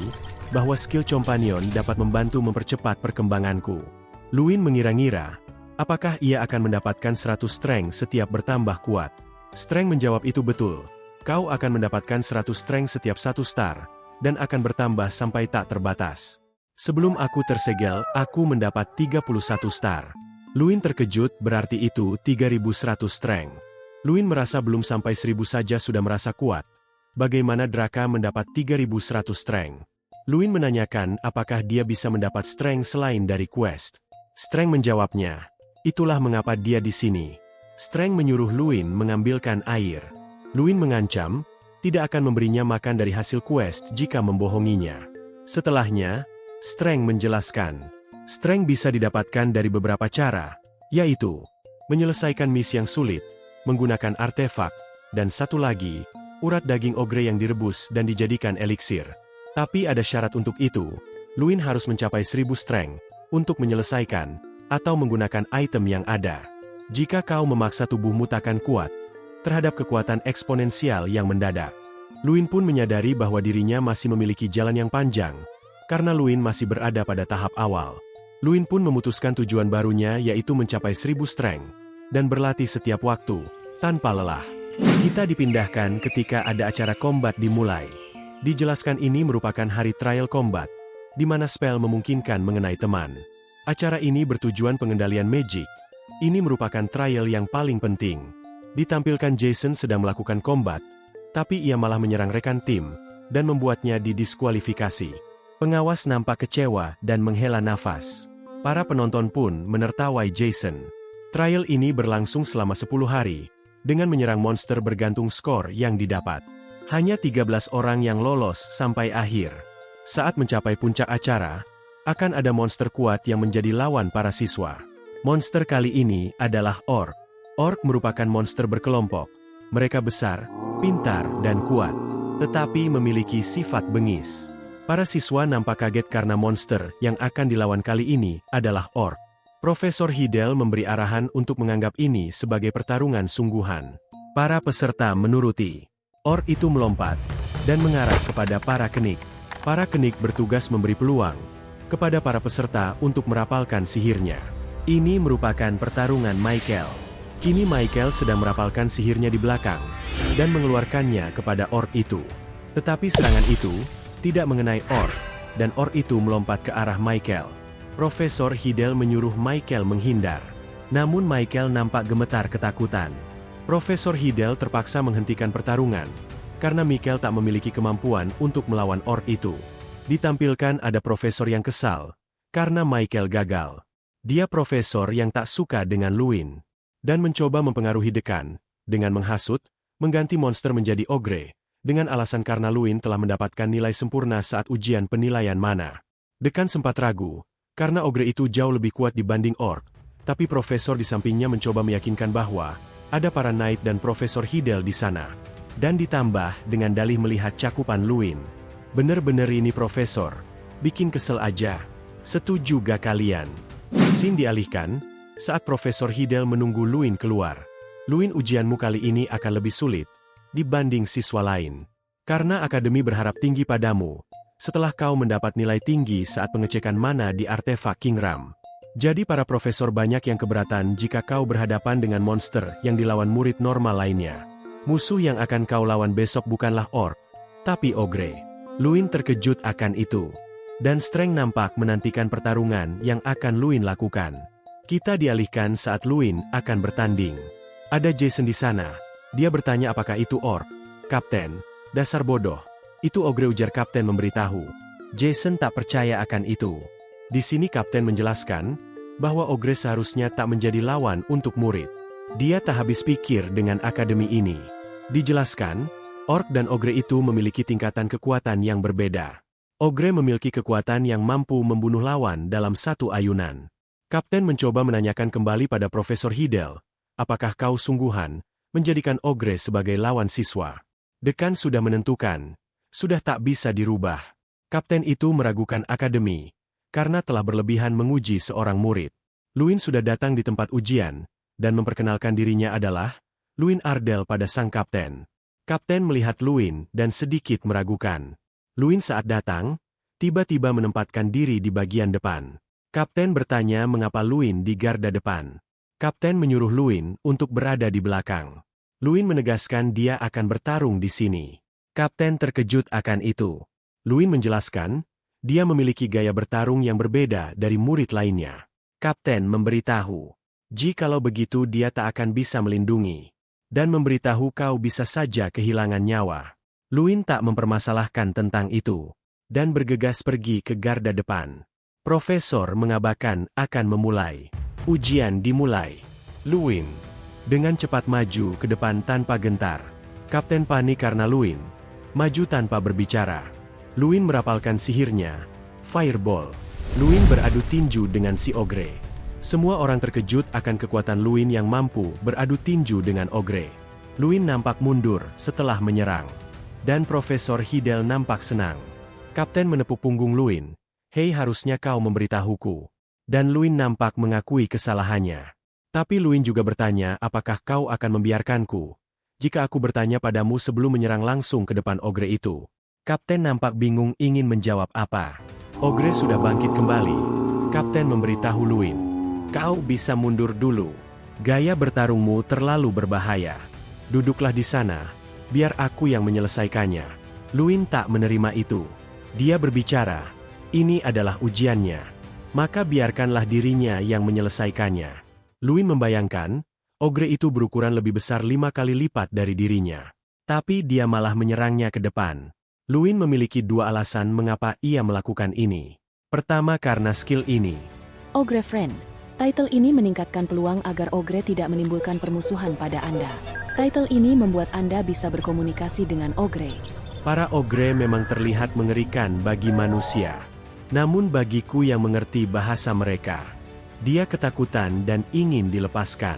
bahwa skill Companion dapat membantu mempercepat perkembanganku. Luin mengira-ngira, apakah ia akan mendapatkan 100 Strength setiap bertambah kuat? Strength menjawab, itu betul. Kau akan mendapatkan 100 Strength setiap 1 star, dan akan bertambah sampai tak terbatas. Sebelum aku tersegel, aku mendapat 31 star. Luin terkejut, berarti itu 3100 Strength. Luin merasa belum sampai 1000 saja sudah merasa kuat. Bagaimana Draka mendapat 3100 Strength? Luin menanyakan apakah dia bisa mendapat Strength selain dari quest. Strength menjawabnya, itulah mengapa dia di sini. Strength menyuruh Luin mengambilkan air. Luin mengancam, tidak akan memberinya makan dari hasil quest jika membohonginya. Setelahnya, Strength menjelaskan, Strength bisa didapatkan dari beberapa cara, yaitu menyelesaikan misi yang sulit, menggunakan artefak, dan satu lagi, urat daging ogre yang direbus dan dijadikan eliksir. Tapi ada syarat untuk itu. Luin harus mencapai 1000 Strength untuk menyelesaikan atau menggunakan item yang ada. Jika kau memaksa tubuhmu takkan kuat terhadap kekuatan eksponensial yang mendadak. Luin pun menyadari bahwa dirinya masih memiliki jalan yang panjang karena Luin masih berada pada tahap awal. Luin pun memutuskan tujuan barunya yaitu mencapai 1000 Strength dan berlatih setiap waktu tanpa lelah. Kita dipindahkan ketika ada acara combat dimulai. Dijelaskan ini merupakan hari trial combat, di mana spell memungkinkan mengenai teman. Acara ini bertujuan pengendalian magic. Ini merupakan trial yang paling penting. Ditampilkan Jason sedang melakukan combat, tapi ia malah menyerang rekan tim, dan membuatnya didiskualifikasi. Pengawas nampak kecewa dan menghela nafas. Para penonton pun menertawai Jason. Trial ini berlangsung selama 10 hari, dengan menyerang monster bergantung skor yang didapat. Hanya 13 orang yang lolos sampai akhir. Saat mencapai puncak acara, akan ada monster kuat yang menjadi lawan para siswa. Monster kali ini adalah Orc. Orc merupakan monster berkelompok. Mereka besar, pintar, dan kuat. Tetapi memiliki sifat bengis. Para siswa nampak kaget karena monster yang akan dilawan kali ini adalah Orc. Profesor Hidel memberi arahan untuk menganggap ini sebagai pertarungan sungguhan. Para peserta menuruti. Orc itu melompat dan mengarah kepada para kenik. Para kenik bertugas memberi peluang kepada para peserta untuk merapalkan sihirnya. Ini merupakan pertarungan Michael. Kini Michael sedang merapalkan sihirnya di belakang dan mengeluarkannya kepada Orc itu. Tetapi serangan itu tidak mengenai Orc, dan Orc itu melompat ke arah Michael. Profesor Hidel menyuruh Michael menghindar. Namun Michael nampak gemetar ketakutan. Profesor Hidel terpaksa menghentikan pertarungan, karena Michael tak memiliki kemampuan untuk melawan Orc itu. Ditampilkan ada profesor yang kesal, karena Michael gagal. Dia profesor yang tak suka dengan Luin, dan mencoba mempengaruhi dekan, dengan menghasut, mengganti monster menjadi ogre, dengan alasan karena Luin telah mendapatkan nilai sempurna saat ujian penilaian mana. Dekan sempat ragu, karena ogre itu jauh lebih kuat dibanding Orc, tapi profesor di sampingnya mencoba meyakinkan bahwa ada para knight dan Profesor Hidel di sana. Dan ditambah dengan dalih melihat cakupan Luin. Bener-bener ini profesor, bikin kesel aja. Setuju gak kalian? Scene dialihkan, saat Profesor Hidel menunggu Luin keluar. Luin, ujianmu kali ini akan lebih sulit dibanding siswa lain. Karena Akademi berharap tinggi padamu, setelah kau mendapat nilai tinggi saat pengecekan mana di artefak King Ram. Jadi para profesor banyak yang keberatan jika kau berhadapan dengan monster yang dilawan murid normal lainnya. Musuh yang akan kau lawan besok bukanlah Orc, tapi ogre. Luin terkejut akan itu. Dan Strength nampak menantikan pertarungan yang akan Luin lakukan. Kita dialihkan saat Luin akan bertanding. Ada Jason di sana. Dia bertanya apakah itu orc. Kapten, dasar bodoh. Itu ogre, ujar kapten memberitahu. Jason tak percaya akan itu. Di sini kapten menjelaskan bahwa ogre seharusnya tak menjadi lawan untuk murid. Dia tak habis pikir dengan akademi ini. Dijelaskan, orc dan ogre itu memiliki tingkatan kekuatan yang berbeda. Ogre memiliki kekuatan yang mampu membunuh lawan dalam satu ayunan. Kapten mencoba menanyakan kembali pada Profesor Hidel, apakah kau sungguhan menjadikan ogre sebagai lawan siswa? Dekan sudah menentukan, sudah tak bisa dirubah. Kapten itu meragukan akademi, karena telah berlebihan menguji seorang murid. Luin sudah datang di tempat ujian, dan memperkenalkan dirinya adalah Luin Ardell pada sang kapten. Kapten melihat Luin dan sedikit meragukan. Luin saat datang, tiba-tiba menempatkan diri di bagian depan. Kapten bertanya mengapa Luin di garda depan. Kapten menyuruh Luin untuk berada di belakang. Luin menegaskan dia akan bertarung di sini. Kapten terkejut akan itu. Luin menjelaskan, dia memiliki gaya bertarung yang berbeda dari murid lainnya. Kapten memberitahu, jikalau begitu dia tak akan bisa melindungi. Dan memberitahu kau bisa saja kehilangan nyawa. Luin tak mempermasalahkan tentang itu. Dan bergegas pergi ke garda depan. Profesor mengabarkan akan memulai. Ujian dimulai. Luin dengan cepat maju ke depan tanpa gentar. Kapten panik karena Luin maju tanpa berbicara. Luin merapalkan sihirnya, Fireball. Luin beradu tinju dengan si ogre. Semua orang terkejut akan kekuatan Luin yang mampu beradu tinju dengan ogre. Luin nampak mundur setelah menyerang. Dan Profesor Hidel nampak senang. Kapten menepuk punggung Luin. Hei, harusnya kau memberitahuku. Dan Luin nampak mengakui kesalahannya. Tapi Luin juga bertanya apakah kau akan membiarkanku jika aku bertanya padamu sebelum menyerang langsung ke depan ogre itu. Kapten nampak bingung ingin menjawab apa. Ogre sudah bangkit kembali. Kapten memberitahu Luin. Kau bisa mundur dulu. Gaya bertarungmu terlalu berbahaya. Duduklah di sana, biar aku yang menyelesaikannya. Luin tak menerima itu. Dia berbicara. Ini adalah ujiannya. Maka biarkanlah dirinya yang menyelesaikannya. Luin membayangkan, ogre itu berukuran lebih besar 5 kali lipat dari dirinya. Tapi dia malah menyerangnya ke depan. Luin memiliki dua alasan mengapa ia melakukan ini. Pertama, karena skill ini. Ogre Friend. Title ini meningkatkan peluang agar ogre tidak menimbulkan permusuhan pada Anda. Title ini membuat Anda bisa berkomunikasi dengan ogre. Para ogre memang terlihat mengerikan bagi manusia. Namun bagiku yang mengerti bahasa mereka, dia ketakutan dan ingin dilepaskan.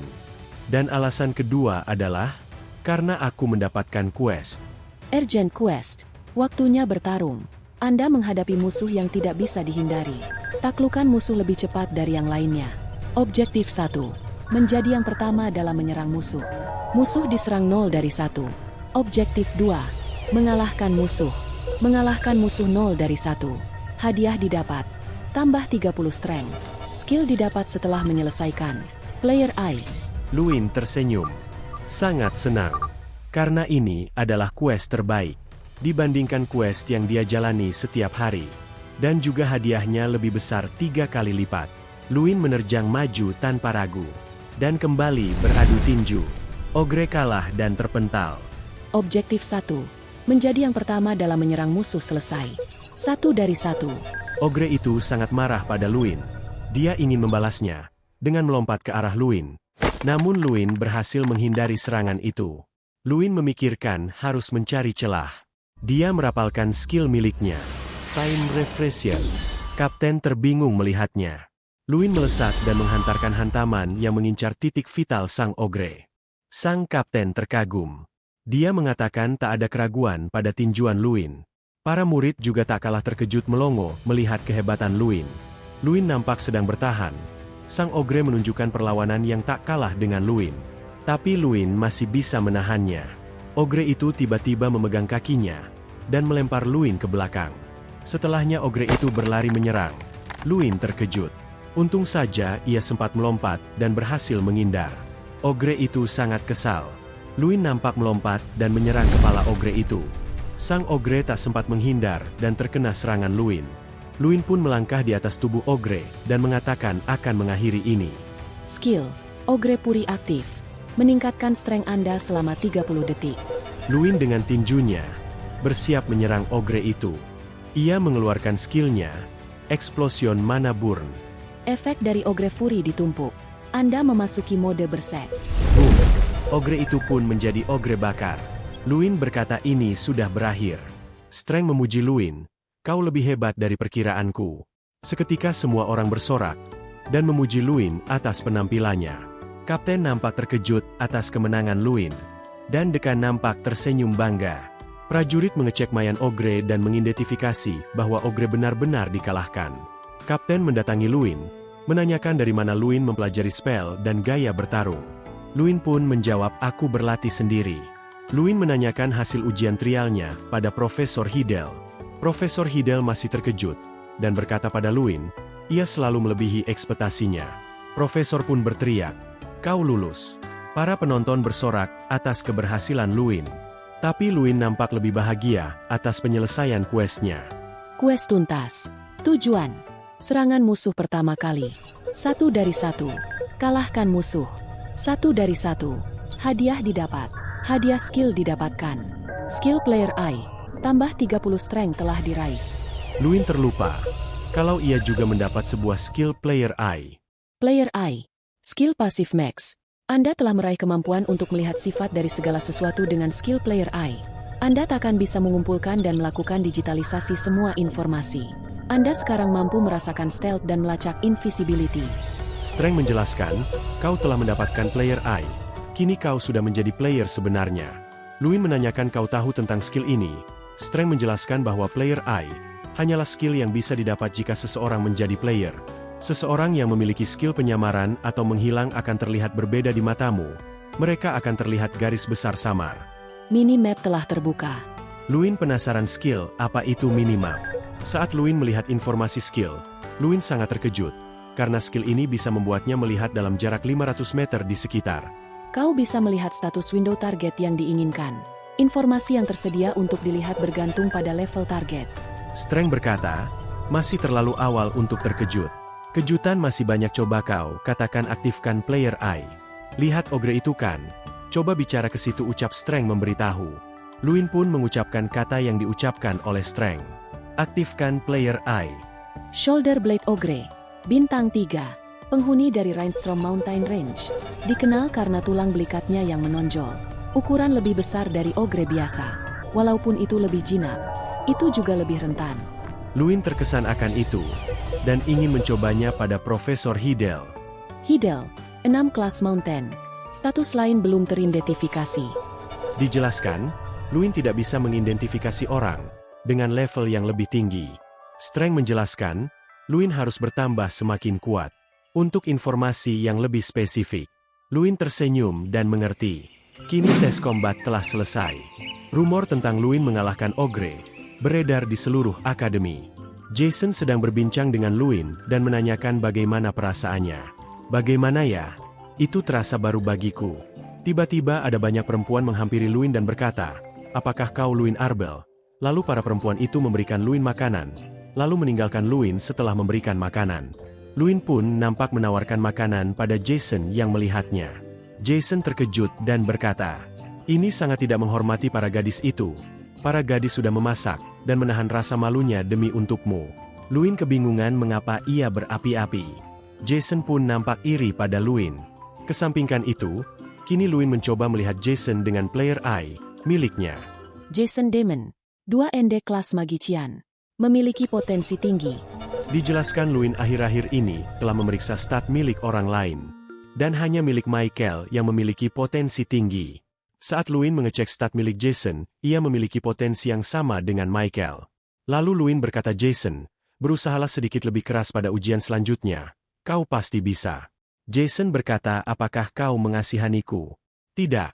Dan alasan kedua adalah, karena aku mendapatkan quest. Urgent Quest. Waktunya bertarung. Anda menghadapi musuh yang tidak bisa dihindari. Taklukkan musuh lebih cepat dari yang lainnya. Objektif 1. Menjadi yang pertama dalam menyerang musuh. Musuh diserang 0 dari 1. Objektif 2. Mengalahkan musuh. Mengalahkan musuh 0 dari 1. Hadiah didapat. Tambah 30 strength. Skill didapat setelah menyelesaikan. Player I. Luin tersenyum. Sangat senang. Karena ini adalah quest terbaik. Dibandingkan quest yang dia jalani setiap hari. Dan juga hadiahnya lebih besar 3 kali lipat. Luin menerjang maju tanpa ragu. Dan kembali beradu tinju. Ogre kalah dan terpental. Objektif 1. Menjadi yang pertama dalam menyerang musuh selesai. 1 dari 1. Ogre itu sangat marah pada Luin. Dia ingin membalasnya dengan melompat ke arah Luin. Namun Luin berhasil menghindari serangan itu. Luin memikirkan harus mencari celah. Dia merapalkan skill miliknya. Time Refresher. Kapten terbingung melihatnya. Luin melesat dan menghantarkan hantaman yang mengincar titik vital sang ogre. Sang kapten terkagum. Dia mengatakan tak ada keraguan pada tinjuan Luin. Para murid juga tak kalah terkejut melongo melihat kehebatan Luin. Luin nampak sedang bertahan. Sang ogre menunjukkan perlawanan yang tak kalah dengan Luin. Tapi Luin masih bisa menahannya. Ogre itu tiba-tiba memegang kakinya dan melempar Luin ke belakang. Setelahnya ogre itu berlari menyerang. Luin terkejut. Untung saja ia sempat melompat dan berhasil menghindar. Ogre itu sangat kesal. Luin nampak melompat dan menyerang kepala ogre itu. Sang ogre tak sempat menghindar dan terkena serangan Luin. Luin pun melangkah di atas tubuh ogre dan mengatakan akan mengakhiri ini. Skill, Ogre Puri aktif. Meningkatkan strength Anda selama 30 detik. Luin dengan tinjunya bersiap menyerang ogre itu. Ia mengeluarkan skillnya, Explosion Mana Burn. Efek dari Ogre Fury ditumpuk. Anda memasuki mode bersek. Boom! Ogre itu pun menjadi ogre bakar. Luin berkata ini sudah berakhir. Strength memuji Luin, kau lebih hebat dari perkiraanku. Seketika semua orang bersorak dan memuji Luin atas penampilannya. Kapten nampak terkejut atas kemenangan Luin, dan Dekan nampak tersenyum bangga. Prajurit mengecek mayan ogre dan mengidentifikasi bahwa ogre benar-benar dikalahkan. Kapten mendatangi Luin, menanyakan dari mana Luin mempelajari spell dan gaya bertarung. Luin pun menjawab, aku berlatih sendiri. Luin menanyakan hasil ujian trialnya pada Profesor Hidel. Profesor Hidel masih terkejut, dan berkata pada Luin, ia selalu melebihi ekspektasinya. Profesor pun berteriak, kau lulus. Para penonton bersorak atas keberhasilan Luin. Tapi Luin nampak lebih bahagia atas penyelesaian quest-nya. Quest tuntas. Tujuan. Serangan musuh pertama kali. 1 dari 1. Kalahkan musuh. 1 dari 1. Hadiah didapat. Hadiah skill didapatkan. Skill player eye. Tambah 30 strength telah diraih. Luin terlupa kalau ia juga mendapat sebuah skill player eye. Player eye. Skill pasif max. Anda telah meraih kemampuan untuk melihat sifat dari segala sesuatu dengan skill player eye. Anda tak akan bisa mengumpulkan dan melakukan digitalisasi semua informasi. Anda sekarang mampu merasakan stealth dan melacak invisibility. Strength menjelaskan, kau telah mendapatkan player eye. Kini kau sudah menjadi player sebenarnya. Luin menanyakan kau tahu tentang skill ini. Strength menjelaskan bahwa player eye hanyalah skill yang bisa didapat jika seseorang menjadi player. Seseorang yang memiliki skill penyamaran atau menghilang akan terlihat berbeda di matamu. Mereka akan terlihat garis besar samar. Minimap telah terbuka. Luin penasaran skill, apa itu minimap? Saat Luin melihat informasi skill, Luin sangat terkejut, karena skill ini bisa membuatnya melihat dalam jarak 500 meter di sekitar. Kau bisa melihat status window target yang diinginkan. Informasi yang tersedia untuk dilihat bergantung pada level target. Strength berkata, masih terlalu awal untuk terkejut. Kejutan masih banyak, coba kau katakan aktifkan player eye. Lihat ogre itu kan? Coba bicara ke situ, ucap Strength memberitahu. Luin pun mengucapkan kata yang diucapkan oleh Strength. Aktifkan player eye. Shoulder Blade Ogre. Bintang 3. Penghuni dari Rhinestrom Mountain Range. Dikenal karena tulang belikatnya yang menonjol. Ukuran lebih besar dari ogre biasa. Walaupun itu lebih jinak, itu juga lebih rentan. Luin terkesan akan itu, dan ingin mencobanya pada Profesor Hidel. Hidel, 6 kelas Mountain. Status lain belum teridentifikasi. Dijelaskan, Luin tidak bisa mengidentifikasi orang dengan level yang lebih tinggi. Strength menjelaskan, Luin harus bertambah semakin kuat. Untuk informasi yang lebih spesifik, Luin tersenyum dan mengerti. Kini tes combat telah selesai. Rumor tentang Luin mengalahkan ogre beredar di seluruh akademi. Jason sedang berbincang dengan Luin dan menanyakan bagaimana perasaannya. Bagaimana ya? Itu terasa baru bagiku. Tiba-tiba ada banyak perempuan menghampiri Luin dan berkata, apakah kau Luin Arbel? Lalu para perempuan itu memberikan Luin makanan, lalu meninggalkan Luin setelah memberikan makanan. Luin pun nampak menawarkan makanan pada Jason yang melihatnya. Jason terkejut dan berkata, ini sangat tidak menghormati para gadis itu. Para gadis sudah memasak dan menahan rasa malunya demi untukmu. Luin kebingungan mengapa ia berapi-api. Jason pun nampak iri pada Luin. Kesampingkan itu, kini Luin mencoba melihat Jason dengan player eye miliknya. Jason Demon, 2 ND kelas Magician. Memiliki potensi tinggi. Dijelaskan Luin akhir-akhir ini telah memeriksa stat milik orang lain. Dan hanya milik Michael yang memiliki potensi tinggi. Saat Luin mengecek stat milik Jason, ia memiliki potensi yang sama dengan Michael. Lalu Luin berkata, Jason, berusahalah sedikit lebih keras pada ujian selanjutnya. Kau pasti bisa. Jason berkata, apakah kau mengasihaniku? Tidak.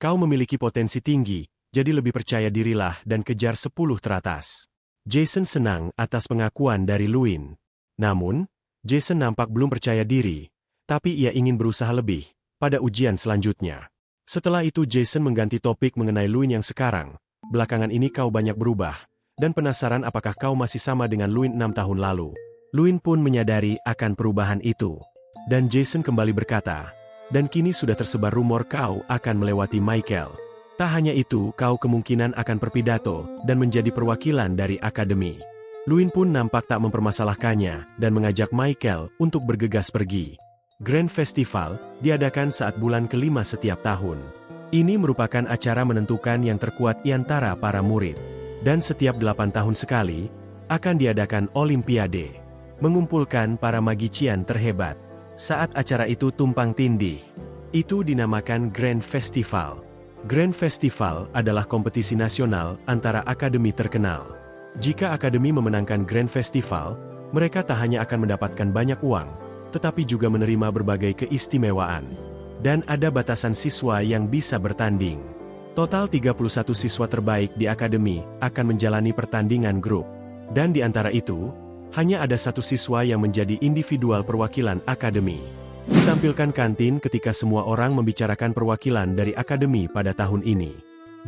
Kau memiliki potensi tinggi, jadi lebih percaya dirilah dan kejar 10 teratas. Jason senang atas pengakuan dari Luin. Namun, Jason nampak belum percaya diri, tapi ia ingin berusaha lebih pada ujian selanjutnya. Setelah itu Jason mengganti topik mengenai Luin yang sekarang. Belakangan ini kau banyak berubah, dan penasaran apakah kau masih sama dengan Luin 6 tahun lalu. Luin pun menyadari akan perubahan itu. Dan Jason kembali berkata, dan kini sudah tersebar rumor kau akan melewati Michael. Tak hanya itu, kau kemungkinan akan berpidato dan menjadi perwakilan dari akademi. Luin pun nampak tak mempermasalahkannya dan mengajak Michael untuk bergegas pergi. Grand Festival diadakan saat bulan kelima setiap tahun. Ini merupakan acara menentukan yang terkuat di antara para murid. Dan setiap 8 tahun sekali, akan diadakan Olimpiade. Mengumpulkan para magician terhebat. Saat acara itu tumpang tindih. Itu dinamakan Grand Festival. Grand Festival adalah kompetisi nasional antara akademi terkenal. Jika akademi memenangkan Grand Festival, mereka tak hanya akan mendapatkan banyak uang, tetapi juga menerima berbagai keistimewaan. Dan ada batasan siswa yang bisa bertanding. Total 31 siswa terbaik di akademi akan menjalani pertandingan grup. Dan di antara itu, hanya ada satu siswa yang menjadi individual perwakilan akademi. Ditampilkan kantin ketika semua orang membicarakan perwakilan dari akademi pada tahun ini.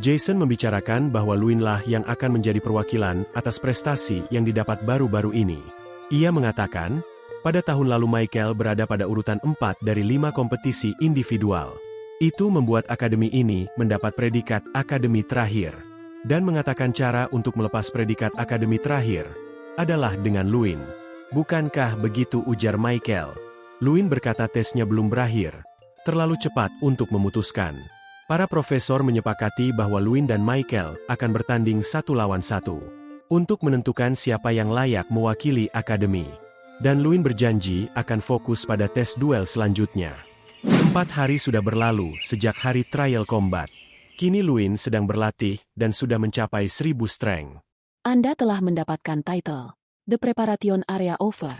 Jason membicarakan bahwa Luin lah yang akan menjadi perwakilan atas prestasi yang didapat baru-baru ini. Ia mengatakan, pada tahun lalu Michael berada pada urutan 4 dari 5 kompetisi individual. Itu membuat akademi ini mendapat predikat akademi terakhir. Dan mengatakan cara untuk melepas predikat akademi terakhir adalah dengan Luin. Bukankah begitu, ujar Michael? Luin berkata tesnya belum berakhir. Terlalu cepat untuk memutuskan. Para profesor menyepakati bahwa Luin dan Michael akan bertanding 1 lawan 1. Untuk menentukan siapa yang layak mewakili akademi. Dan Luin berjanji akan fokus pada tes duel selanjutnya. 4 hari sudah berlalu sejak hari trial combat. Kini Luin sedang berlatih dan sudah mencapai 1000 strength. Anda telah mendapatkan title The Preparation Area Over.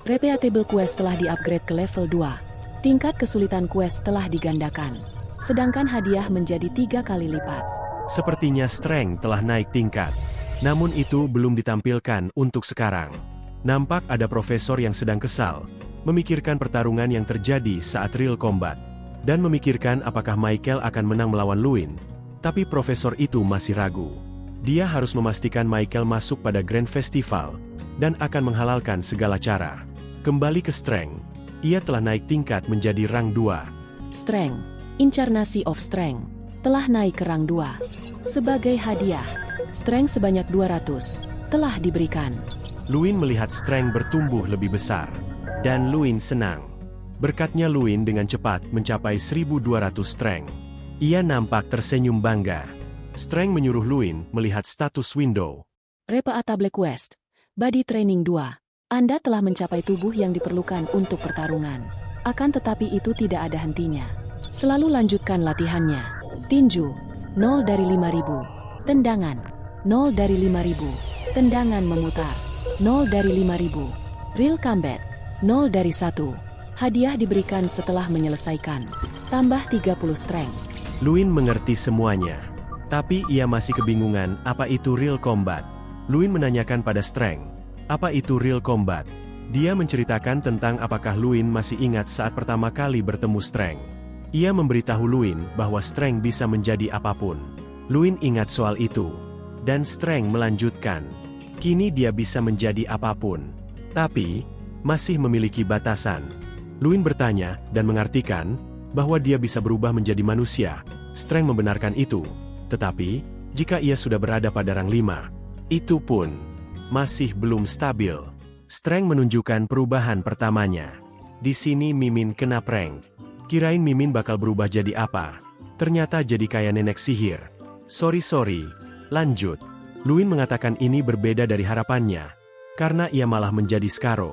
Repeatable Quest telah di-upgrade ke level 2. Tingkat kesulitan quest telah digandakan. Sedangkan hadiah menjadi 3 kali lipat. Sepertinya strength telah naik tingkat. Namun itu belum ditampilkan untuk sekarang. Nampak ada profesor yang sedang kesal, memikirkan pertarungan yang terjadi saat real combat. Dan memikirkan apakah Michael akan menang melawan Luin. Tapi profesor itu masih ragu. Dia harus memastikan Michael masuk pada Grand Festival, dan akan menghalalkan segala cara. Kembali ke Strength, ia telah naik tingkat menjadi rang 2. Strength, Incarnasi of Strength, telah naik ke rang 2. Sebagai hadiah, Strength sebanyak 200, telah diberikan. Luin melihat Strength bertumbuh lebih besar. Dan Luin senang. Berkatnya Luin dengan cepat mencapai 1200 Strength. Ia nampak tersenyum bangga. Strength menyuruh Luin melihat status window. Repeatable Quest, Body Training 2. Anda telah mencapai tubuh yang diperlukan untuk pertarungan. Akan tetapi itu tidak ada hentinya. Selalu lanjutkan latihannya. Tinju, 0 dari 5000. Tendangan, 0 dari 5000. Tendangan memutar, 0 dari 5000. Real Combat, 0 dari 1. Hadiah diberikan setelah menyelesaikan. Tambah 30 Strength. Luin mengerti semuanya. Tapi ia masih kebingungan apa itu real combat. Luin menanyakan pada Strength, apa itu real combat? Dia menceritakan tentang apakah Luin masih ingat saat pertama kali bertemu Strength. Ia memberitahu Luin bahwa Strength bisa menjadi apapun. Luin ingat soal itu. Dan Strength melanjutkan. Kini dia bisa menjadi apapun. Tapi, masih memiliki batasan. Luin bertanya dan mengartikan bahwa dia bisa berubah menjadi manusia. Strength membenarkan itu. Tetapi, jika ia sudah berada pada rang 5, itu pun masih belum stabil. Strength menunjukkan perubahan pertamanya. Di sini Mimin kena prank. Kirain Mimin bakal berubah jadi apa. Ternyata jadi kayak nenek sihir. Sorry, lanjut. Luin mengatakan ini berbeda dari harapannya. Karena ia malah menjadi Skaro.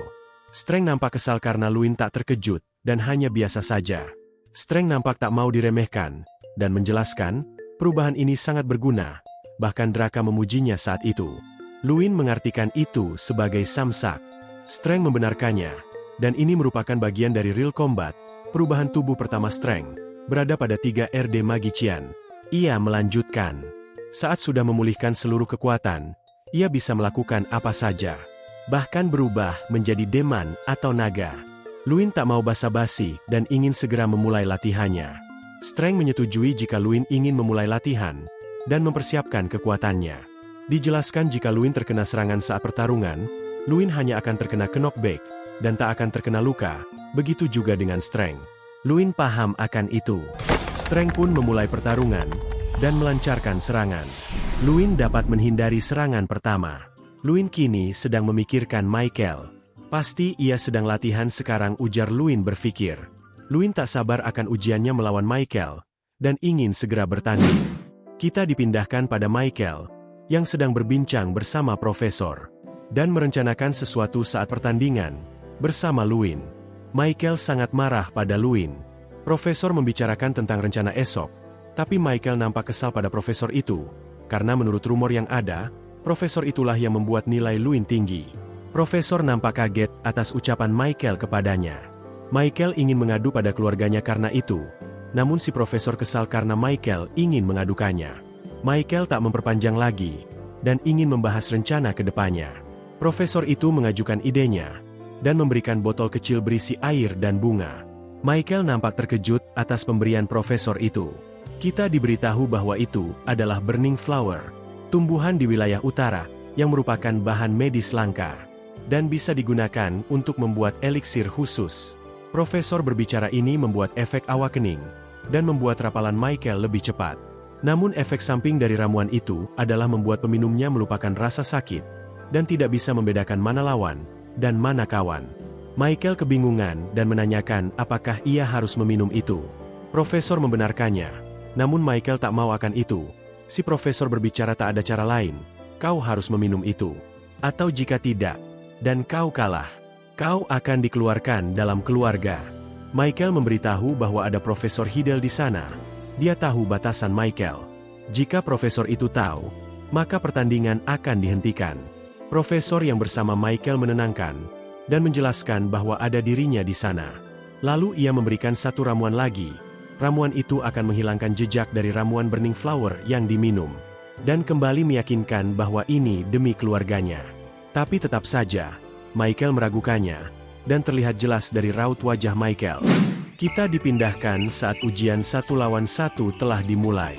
Strength nampak kesal karena Luin tak terkejut, dan hanya biasa saja. Strength nampak tak mau diremehkan, dan menjelaskan, perubahan ini sangat berguna, bahkan Draka memujinya saat itu. Luin mengartikan itu sebagai samsak. Strength membenarkannya, dan ini merupakan bagian dari real combat, perubahan tubuh pertama Strength, berada pada 3 RD Magician. Ia melanjutkan. Saat sudah memulihkan seluruh kekuatan, ia bisa melakukan apa saja. Bahkan berubah menjadi Deman atau Naga. Luin tak mau basa-basi dan ingin segera memulai latihannya. Strength menyetujui jika Luin ingin memulai latihan, dan mempersiapkan kekuatannya. Dijelaskan jika Luin terkena serangan saat pertarungan, Luin hanya akan terkena knockback, dan tak akan terkena luka, Begitu juga dengan Strength. Luin paham akan itu. Strength pun memulai pertarungan dan melancarkan serangan. Luin dapat menghindari serangan pertama. Luin kini sedang memikirkan Michael. Pasti ia sedang latihan sekarang, ujar Luin berpikir. Luin tak sabar akan ujiannya melawan Michael dan ingin segera bertanding. Kita dipindahkan pada Michael yang sedang berbincang bersama Profesor dan merencanakan sesuatu saat pertandingan bersama Luin. Michael sangat marah pada Luin. Profesor membicarakan tentang rencana esok, tapi Michael nampak kesal pada profesor itu, karena menurut rumor yang ada, profesor itulah yang membuat nilai Luin tinggi. Profesor nampak kaget atas ucapan Michael kepadanya. Michael ingin mengadu pada keluarganya karena itu, namun si profesor kesal karena Michael ingin mengadukannya. Michael tak memperpanjang lagi, dan ingin membahas rencana ke depannya. Profesor itu mengajukan idenya, dan memberikan botol kecil berisi air dan bunga. Michael nampak terkejut atas pemberian profesor itu. Kita diberitahu bahwa itu adalah burning flower, tumbuhan di wilayah utara, yang merupakan bahan medis langka, dan bisa digunakan untuk membuat eliksir khusus. Profesor berbicara ini membuat efek awakening, dan membuat rapalan Michael lebih cepat. Namun efek samping dari ramuan itu adalah membuat peminumnya melupakan rasa sakit, dan tidak bisa membedakan mana lawan dan mana kawan. Michael kebingungan dan menanyakan apakah ia harus meminum itu. Profesor membenarkannya, namun Michael tak mau akan itu. Si profesor berbicara, tak ada cara lain, kau harus meminum itu. Atau jika tidak, dan kau kalah, kau akan dikeluarkan dalam keluarga. Michael memberitahu bahwa ada Profesor Hidel di sana. Dia tahu batasan Michael. Jika profesor itu tahu, maka pertandingan akan dihentikan. Profesor yang bersama Michael menenangkan dan menjelaskan bahwa ada dirinya di sana. Lalu ia memberikan satu ramuan lagi. Ramuan itu akan menghilangkan jejak dari ramuan burning flower yang diminum, dan kembali meyakinkan bahwa ini demi keluarganya. Tapi tetap saja, Michael meragukannya, dan terlihat jelas dari raut wajah Michael. Kita dipindahkan saat ujian 1 lawan 1 telah dimulai.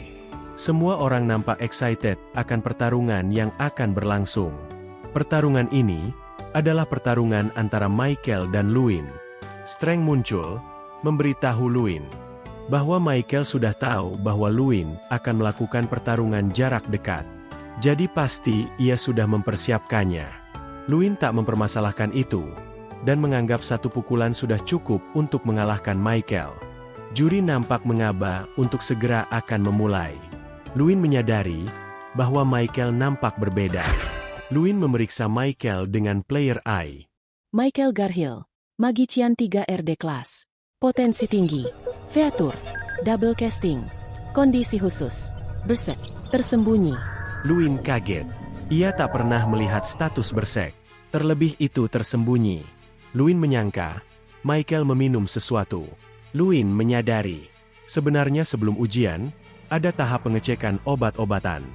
Semua orang nampak excited akan pertarungan yang akan berlangsung. Pertarungan ini adalah pertarungan antara Michael dan Luin. Strength muncul, memberitahu Luin bahwa Michael sudah tahu bahwa Luin akan melakukan pertarungan jarak dekat. Jadi pasti ia sudah mempersiapkannya. Luin tak mempermasalahkan itu, dan menganggap satu pukulan sudah cukup untuk mengalahkan Michael. Juri nampak mengaba untuk segera akan memulai. Luin menyadari bahwa Michael nampak berbeda. Luin memeriksa Michael dengan player eye. Michael Garhill, Magician 3 RD Class. Potensi tinggi. Featur. Double casting. Kondisi khusus. Berserk. Tersembunyi. Luin kaget. Ia tak pernah melihat status berserk. Terlebih itu tersembunyi. Luin menyangka Michael meminum sesuatu. Luin menyadari, sebenarnya sebelum ujian, ada tahap pengecekan obat-obatan.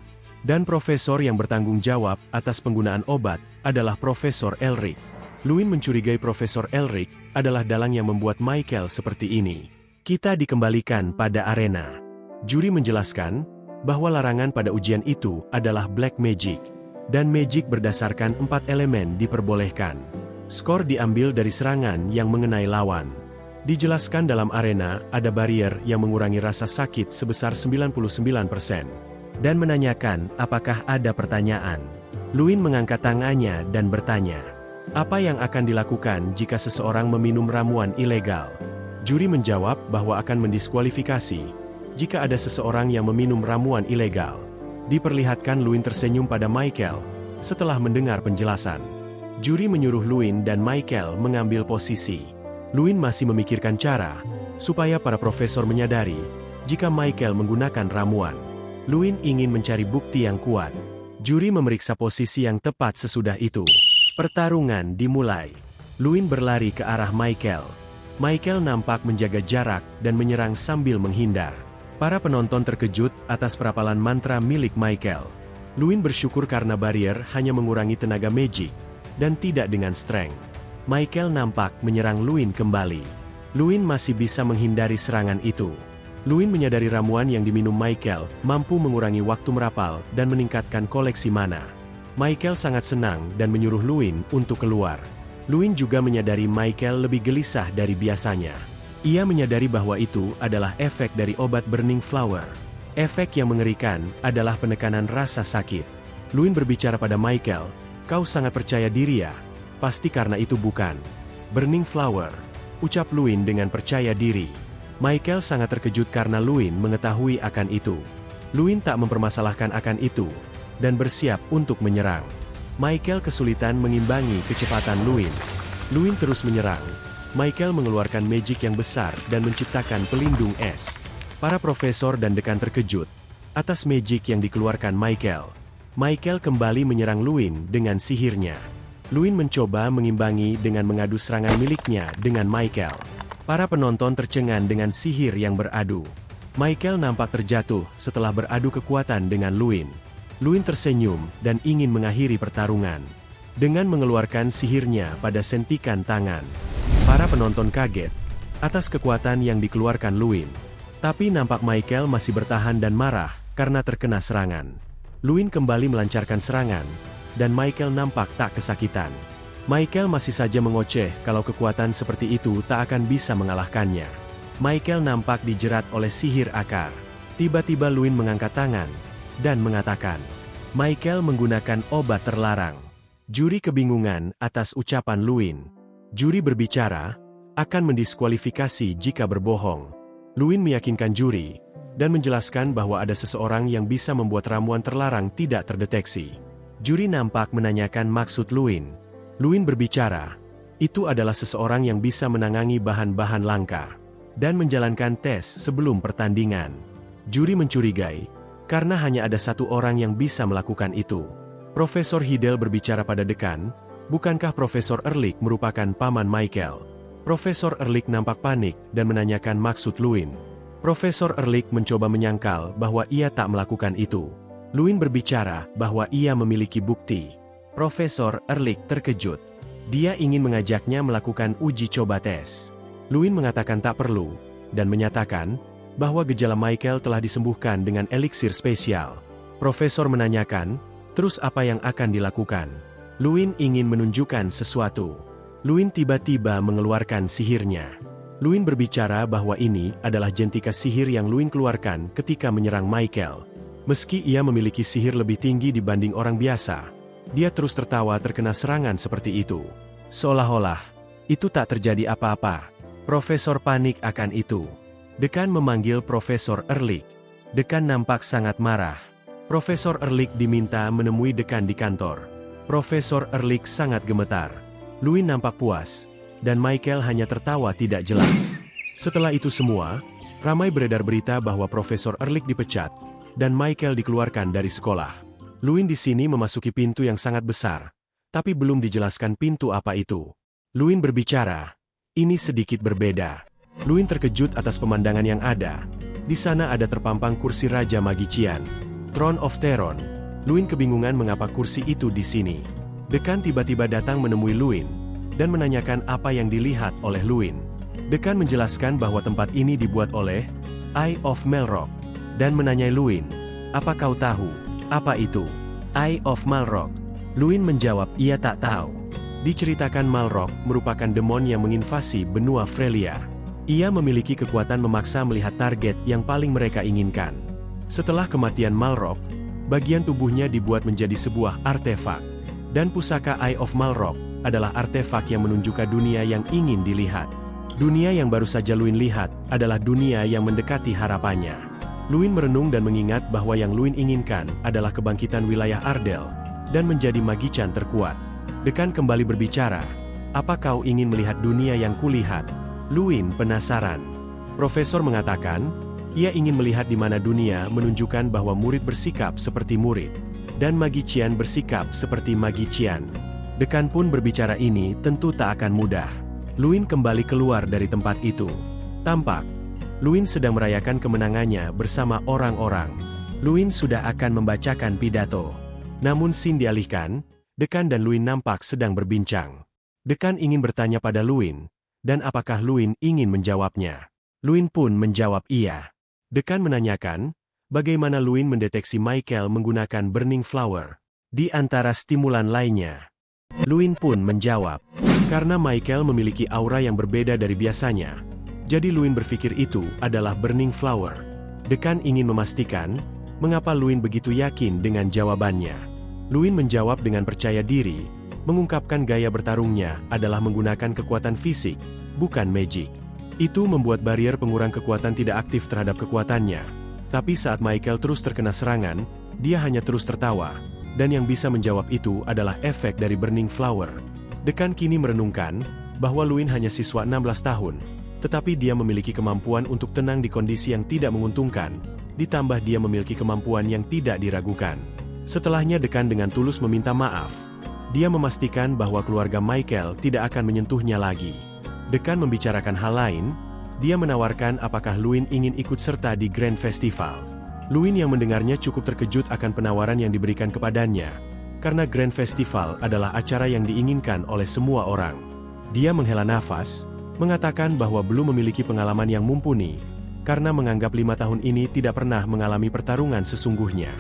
Dan profesor yang bertanggung jawab atas penggunaan obat adalah Profesor Elric. Luin mencurigai Profesor Elric adalah dalang yang membuat Michael seperti ini. Kita dikembalikan pada arena. Juri menjelaskan bahwa larangan pada ujian itu adalah Black Magic. Dan Magic berdasarkan 4 elemen diperbolehkan. Skor diambil dari serangan yang mengenai lawan. Dijelaskan dalam arena ada barrier yang mengurangi rasa sakit sebesar 99%. Dan menanyakan apakah ada pertanyaan. Luin mengangkat tangannya dan bertanya, apa yang akan dilakukan jika seseorang meminum ramuan ilegal? Juri menjawab bahwa akan mendiskualifikasi jika ada seseorang yang meminum ramuan ilegal. Diperlihatkan Luin tersenyum pada Michael setelah mendengar penjelasan. Juri menyuruh Luin dan Michael mengambil posisi. Luin masih memikirkan cara supaya para profesor menyadari jika Michael menggunakan ramuan. Luin ingin mencari bukti yang kuat. Juri memeriksa posisi yang tepat sesudah itu. Pertarungan dimulai. Luin berlari ke arah Michael. Michael nampak menjaga jarak dan menyerang sambil menghindar. Para penonton terkejut atas perapalan mantra milik Michael. Luin bersyukur karena barrier hanya mengurangi tenaga magic, dan tidak dengan strength. Michael nampak menyerang Luin kembali. Luin masih bisa menghindari serangan itu. Luin menyadari ramuan yang diminum Michael mampu mengurangi waktu merapal dan meningkatkan koleksi mana. Michael sangat senang dan menyuruh Luin untuk keluar. Luin juga menyadari Michael lebih gelisah dari biasanya. Ia menyadari bahwa itu adalah efek dari obat Burning Flower. Efek yang mengerikan adalah penekanan rasa sakit. Luin berbicara pada Michael, "Kau sangat percaya diri ya? Pasti karena itu bukan?" "Burning Flower," ucap Luin dengan percaya diri. Michael sangat terkejut karena Luin mengetahui akan itu. Luin tak mempermasalahkan akan itu, dan bersiap untuk menyerang. Michael kesulitan mengimbangi kecepatan Luin. Luin terus menyerang. Michael mengeluarkan magic yang besar dan menciptakan pelindung es. Para profesor dan dekan terkejut atas magic yang dikeluarkan Michael. Michael kembali menyerang Luin dengan sihirnya. Luin mencoba mengimbangi dengan mengadu serangan miliknya dengan Michael. Para penonton tercengang dengan sihir yang beradu. Michael nampak terjatuh setelah beradu kekuatan dengan Luin. Luin tersenyum dan ingin mengakhiri pertarungan dengan mengeluarkan sihirnya pada sentikan tangan. Para penonton kaget atas kekuatan yang dikeluarkan Luin. Tapi nampak Michael masih bertahan dan marah karena terkena serangan. Luin kembali melancarkan serangan, dan Michael nampak tak kesakitan. Michael masih saja mengoceh kalau kekuatan seperti itu tak akan bisa mengalahkannya. Michael nampak dijerat oleh sihir akar. Tiba-tiba Luin mengangkat tangan dan mengatakan, Michael menggunakan obat terlarang. Juri kebingungan atas ucapan Luin. Juri berbicara, akan mendiskualifikasi jika berbohong. Luin meyakinkan juri, dan menjelaskan bahwa ada seseorang yang bisa membuat ramuan terlarang tidak terdeteksi. Juri nampak menanyakan maksud Luin. Luin berbicara, itu adalah seseorang yang bisa menangani bahan-bahan langka, dan menjalankan tes sebelum pertandingan. Juri mencurigai, karena hanya ada satu orang yang bisa melakukan itu. Profesor Hidel berbicara pada dekan, bukankah Profesor Ehrlich merupakan paman Michael? Profesor Ehrlich nampak panik dan menanyakan maksud Luin. Profesor Ehrlich mencoba menyangkal bahwa ia tak melakukan itu. Luin berbicara bahwa ia memiliki bukti. Profesor Ehrlich terkejut. Dia ingin mengajaknya melakukan uji coba tes. Luin mengatakan tak perlu, dan menyatakan bahwa gejala Michael telah disembuhkan dengan eliksir spesial. Profesor menanyakan, terus apa yang akan dilakukan? Luin ingin menunjukkan sesuatu. Luin tiba-tiba mengeluarkan sihirnya. Luin berbicara bahwa ini adalah jentika sihir yang Luin keluarkan ketika menyerang Michael. Meski ia memiliki sihir lebih tinggi dibanding orang biasa, dia terus tertawa terkena serangan seperti itu. Seolah-olah, itu tak terjadi apa-apa. Profesor panik akan itu. Dekan memanggil Profesor Ehrlich. Dekan nampak sangat marah. Profesor Ehrlich diminta menemui dekan di kantor. Profesor Ehrlich sangat gemetar. Luin nampak puas, dan Michael hanya tertawa tidak jelas. Setelah itu semua, ramai beredar berita bahwa Profesor Ehrlich dipecat, dan Michael dikeluarkan dari sekolah. Luin di sini memasuki pintu yang sangat besar, tapi belum dijelaskan pintu apa itu. Luin berbicara, ini sedikit berbeda. Luin terkejut atas pemandangan yang ada. Di sana ada terpampang kursi Raja Magician, Throne of Terron. Luin kebingungan mengapa kursi itu di sini. Dekan tiba-tiba datang menemui Luin, dan menanyakan apa yang dilihat oleh Luin. Dekan menjelaskan bahwa tempat ini dibuat oleh Eye of Malrock, dan menanyai Luin, apa kau tahu, apa itu Eye of Malrock? Luin menjawab ia tak tahu. Diceritakan Malrock merupakan demon yang menginvasi benua Frelia. Ia memiliki kekuatan memaksa melihat target yang paling mereka inginkan. Setelah kematian Malrock, bagian tubuhnya dibuat menjadi sebuah artefak. Dan pusaka Eye of Malrock adalah artefak yang menunjukkan dunia yang ingin dilihat. Dunia yang baru saja Luin lihat adalah dunia yang mendekati harapannya. Luin merenung dan mengingat bahwa yang Luin inginkan adalah kebangkitan wilayah Ardell dan menjadi magician terkuat. Dekan kembali berbicara, apa kau ingin melihat dunia yang kulihat? Luin penasaran. Profesor mengatakan, ia ingin melihat di mana dunia menunjukkan bahwa murid bersikap seperti murid, dan magician bersikap seperti magician. Dekan pun berbicara ini tentu tak akan mudah. Luin kembali keluar dari tempat itu. Tampak, Luin sedang merayakan kemenangannya bersama orang-orang. Luin sudah akan membacakan pidato. Namun scene dialihkan, Dekan dan Luin nampak sedang berbincang. Dekan ingin bertanya pada Luin, dan apakah Luin ingin menjawabnya. Luin pun menjawab iya. Dekan menanyakan, bagaimana Luin mendeteksi Michael menggunakan Burning Flower, di antara stimulan lainnya. Luin pun menjawab, Karena Michael memiliki aura yang berbeda dari biasanya, jadi Luin berpikir itu adalah Burning Flower. Dekan ingin memastikan, mengapa Luin begitu yakin dengan jawabannya. Luin menjawab dengan percaya diri, mengungkapkan gaya bertarungnya adalah menggunakan kekuatan fisik, bukan magic. Itu membuat barrier pengurang kekuatan tidak aktif terhadap kekuatannya. Tapi saat Michael terus terkena serangan, dia hanya terus tertawa, dan yang bisa menjawab itu adalah efek dari Burning Flower. Dekan kini merenungkan, bahwa Luin hanya siswa 16 tahun, tetapi dia memiliki kemampuan untuk tenang di kondisi yang tidak menguntungkan, ditambah dia memiliki kemampuan yang tidak diragukan. Setelahnya Dekan dengan tulus meminta maaf. Dia memastikan bahwa keluarga Michael tidak akan menyentuhnya lagi. Dekan membicarakan hal lain, dia menawarkan apakah Luin ingin ikut serta di Grand Festival. Luin yang mendengarnya cukup terkejut akan penawaran yang diberikan kepadanya, karena Grand Festival adalah acara yang diinginkan oleh semua orang. Dia menghela nafas, mengatakan bahwa belum memiliki pengalaman yang mumpuni, karena menganggap 5 tahun ini tidak pernah mengalami pertarungan sesungguhnya.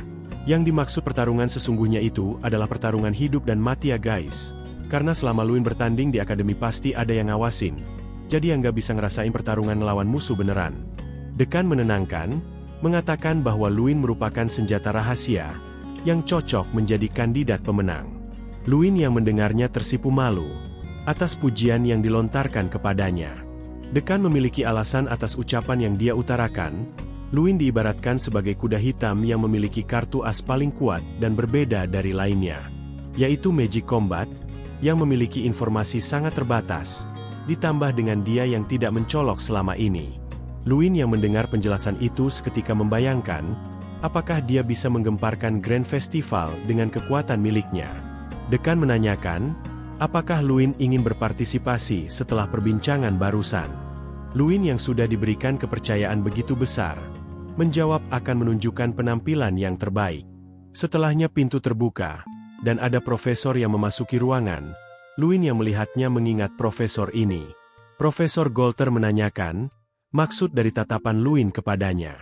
Yang dimaksud pertarungan sesungguhnya itu adalah pertarungan hidup dan mati ya guys. Karena selama Luin bertanding di akademi pasti ada yang ngawasin, jadi yang gak bisa ngerasain pertarungan melawan musuh beneran. Dekan menenangkan, mengatakan bahwa Luin merupakan senjata rahasia, yang cocok menjadi kandidat pemenang. Luin yang mendengarnya tersipu malu, atas pujian yang dilontarkan kepadanya. Dekan memiliki alasan atas ucapan yang dia utarakan. Luin diibaratkan sebagai kuda hitam yang memiliki kartu as paling kuat dan berbeda dari lainnya, yaitu Magic Combat, yang memiliki informasi sangat terbatas, ditambah dengan dia yang tidak mencolok selama ini. Luin yang mendengar penjelasan itu seketika membayangkan, apakah dia bisa menggemparkan Grand Festival dengan kekuatan miliknya. Dekan menanyakan, apakah Luin ingin berpartisipasi setelah perbincangan barusan. Luin yang sudah diberikan kepercayaan begitu besar, menjawab akan menunjukkan penampilan yang terbaik. Setelahnya pintu terbuka, dan ada profesor yang memasuki ruangan. Luin yang melihatnya mengingat profesor ini. Profesor Golter menanyakan, maksud dari tatapan Luin kepadanya.